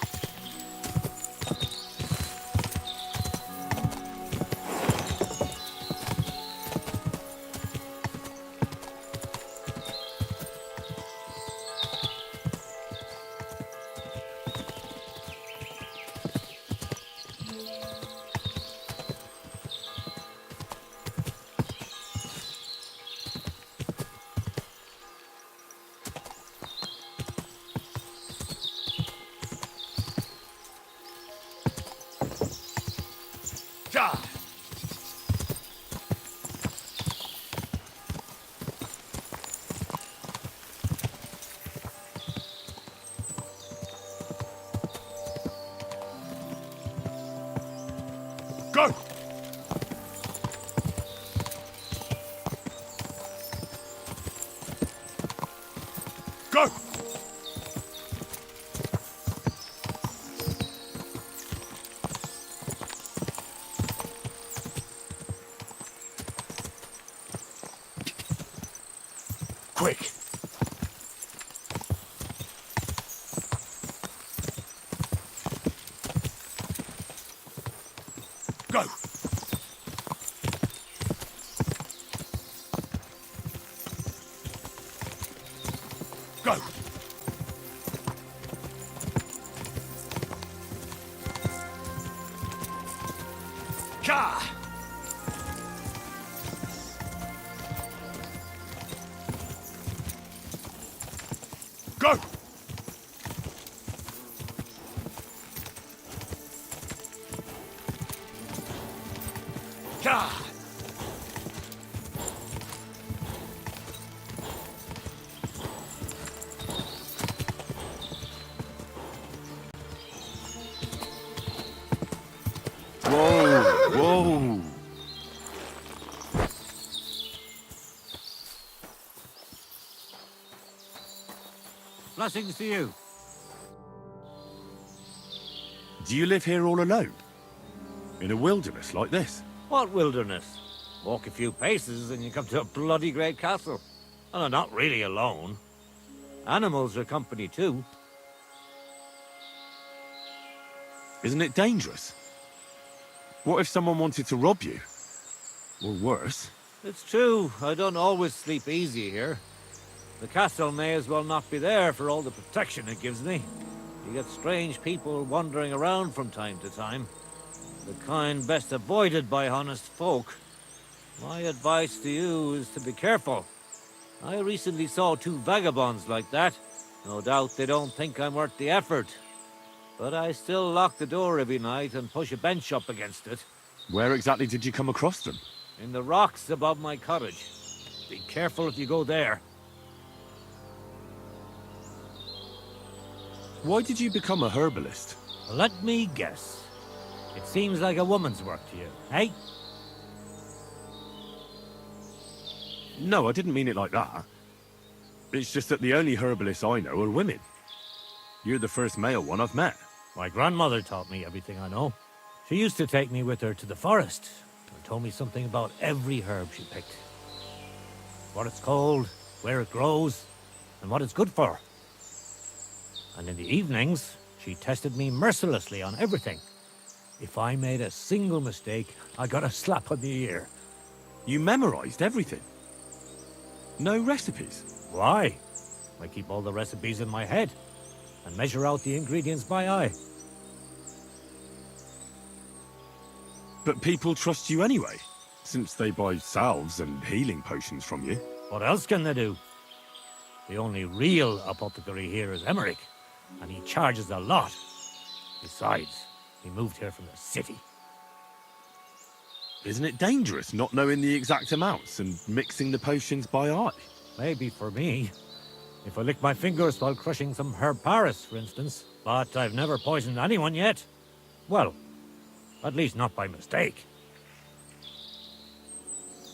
Go! Quick! Go! Go! Ka! Go! Ka! Whoa! Whoa! Blessings to you. Do you live here all alone? In a wilderness like this? What wilderness? Walk a few paces and you come to a bloody great castle. And I'm not really alone. Animals are company too. Isn't it dangerous? What if someone wanted to rob you? Or worse? It's true, I don't always sleep easy here. The castle may as well not be there for all the protection it gives me. You get strange people wandering around from time to time. The kind best avoided by honest folk. My advice to you is to be careful. I recently saw 2 vagabonds like that. No doubt they don't think I'm worth the effort. But I still lock the door every night and push a bench up against it. Where exactly did you come across them? In the rocks above my cottage. Be careful if you go there. Why did you become a herbalist? Let me guess. It seems like a woman's work to you, eh? No, I didn't mean it like that. It's just that the only herbalists I know are women. You're the first male one I've met. My grandmother taught me everything I know. She used to take me with her to the forest and told me something about every herb she picked. What it's called, where it grows, and what it's good for. And in the evenings, she tested me mercilessly on everything. If I made a single mistake, I got a slap on the ear. You memorized everything? No recipes? Why? I keep all the recipes in my head and measure out the ingredients by eye. But people trust you anyway, since they buy salves and healing potions from you. What else can they do? The only real apothecary here is Emmerich, and he charges a lot. Besides, he moved here from the city. Isn't it dangerous not knowing the exact amounts and mixing the potions by eye? Maybe for me. If I lick my fingers while crushing some herb Paris, for instance. But I've never poisoned anyone yet. Well, at least not by mistake.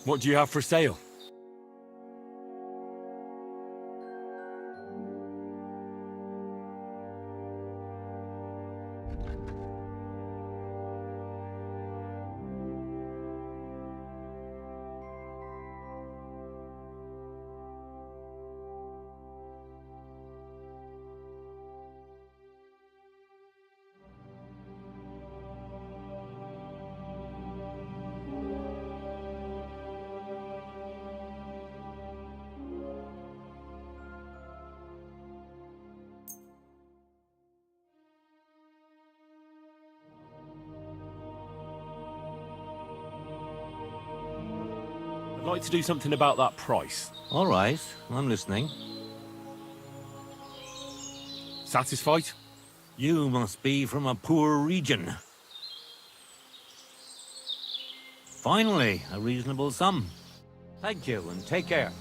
What do you have for sale? I'd like to do something about that price. All right, I'm listening. Satisfied? You must be from a poor region. Finally, a reasonable sum. Thank you, and take care.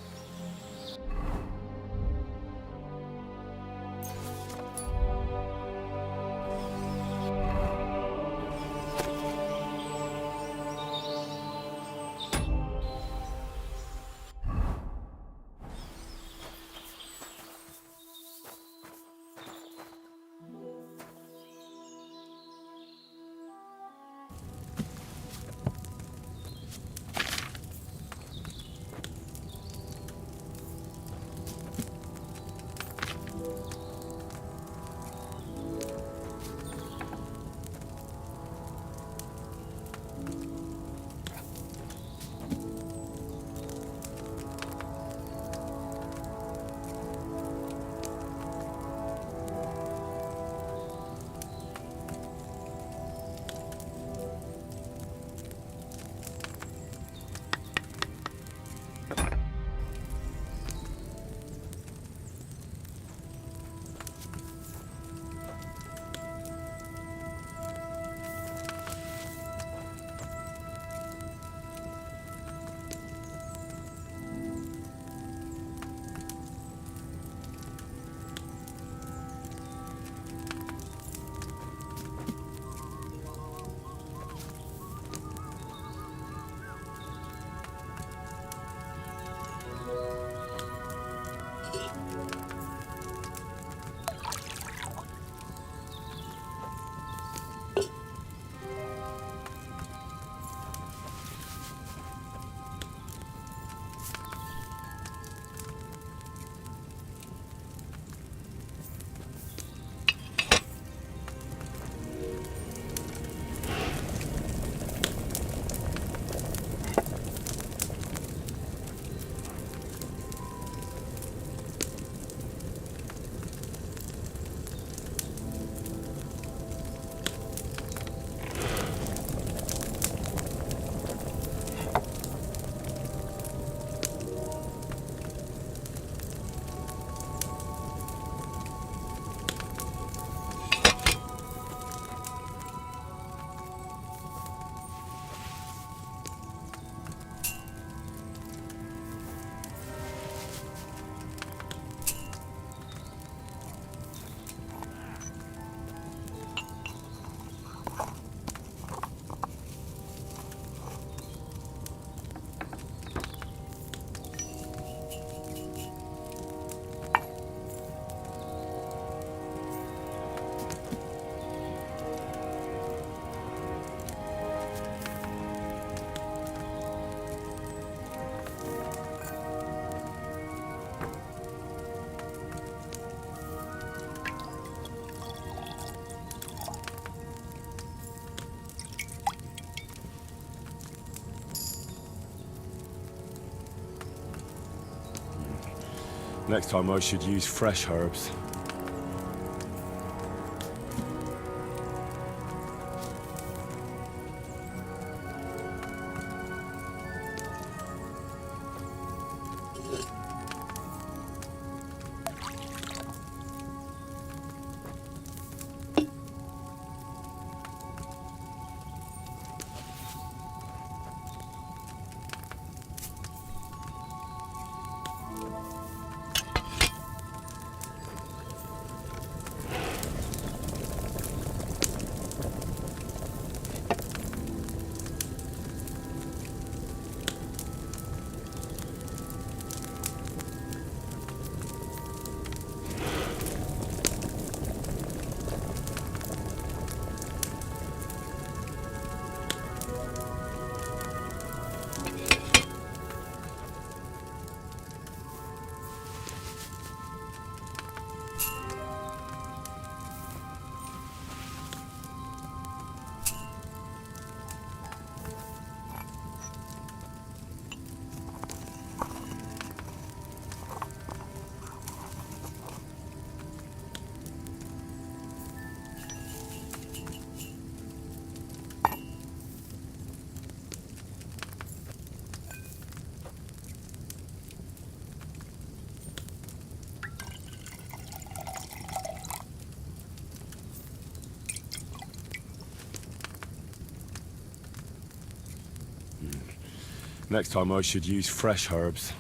Next time I should use fresh herbs. Next time I should use fresh herbs.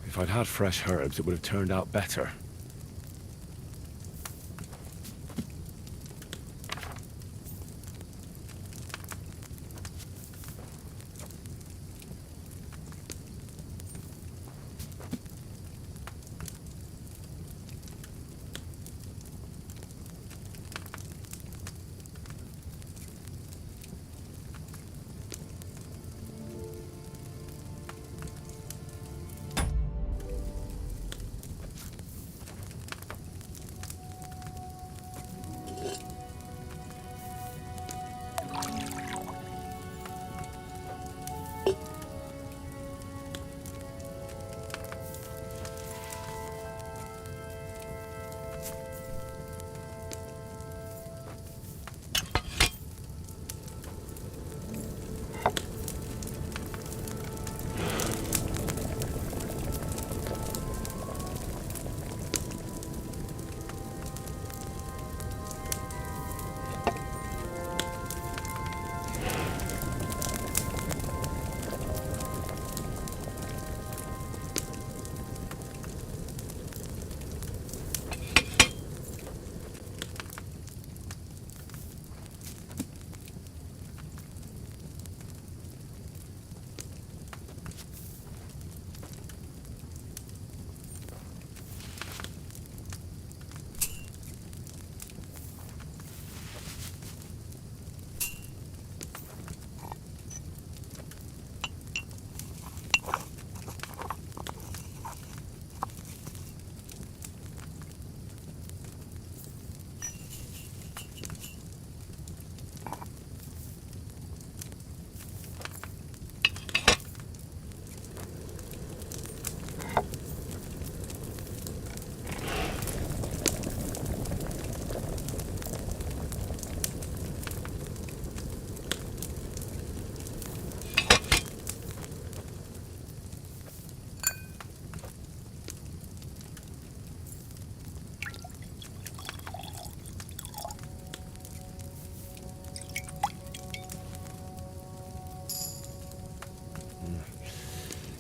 If I'd had fresh herbs, it would have turned out better.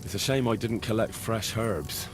It's a shame I didn't collect fresh herbs.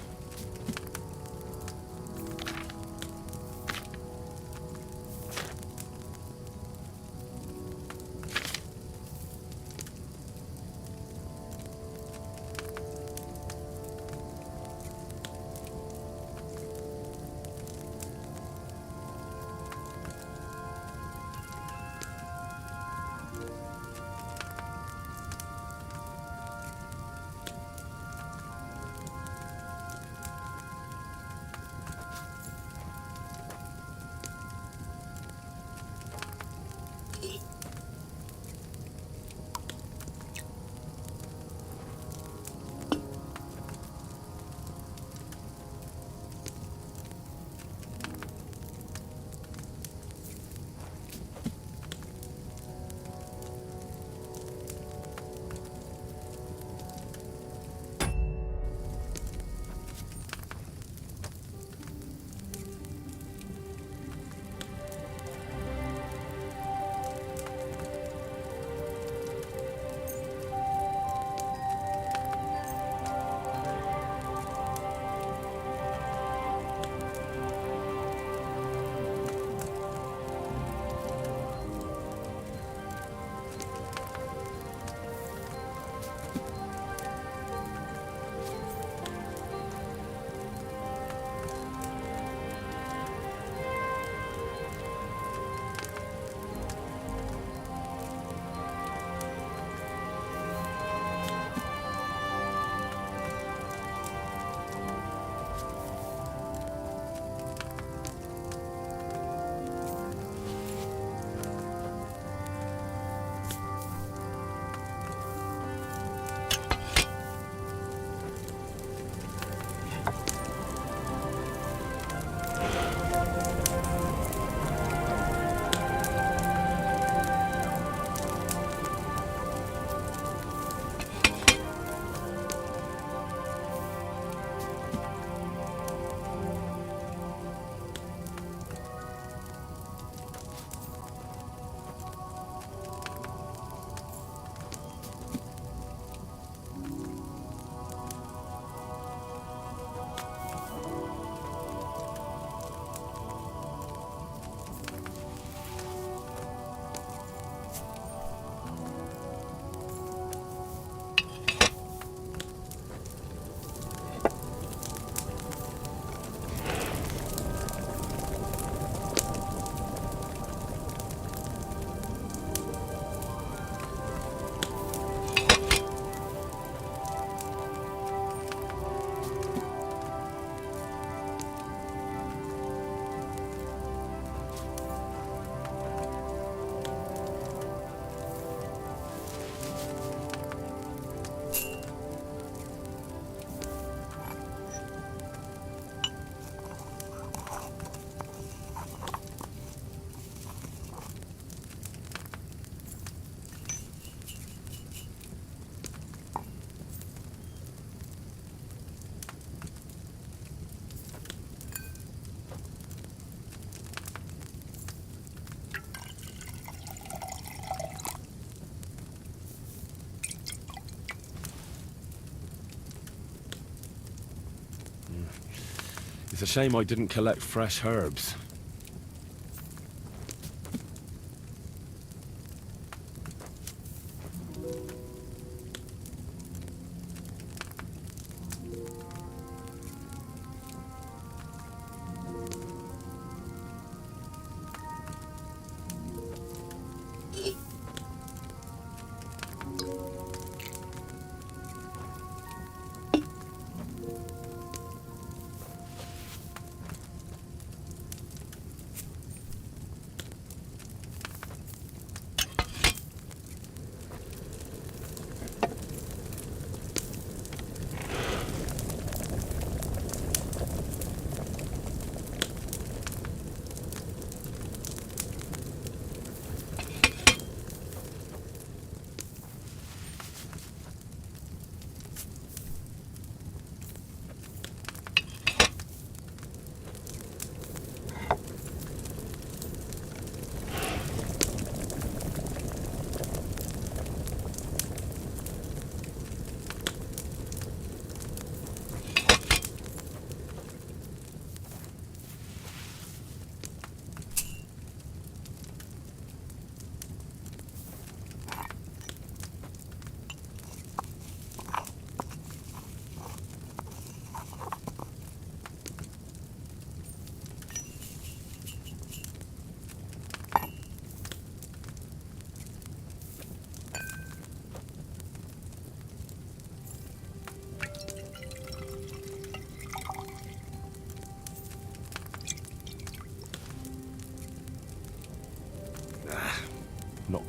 It's a shame I didn't collect fresh herbs.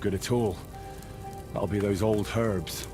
good at all. That'll be those old herbs.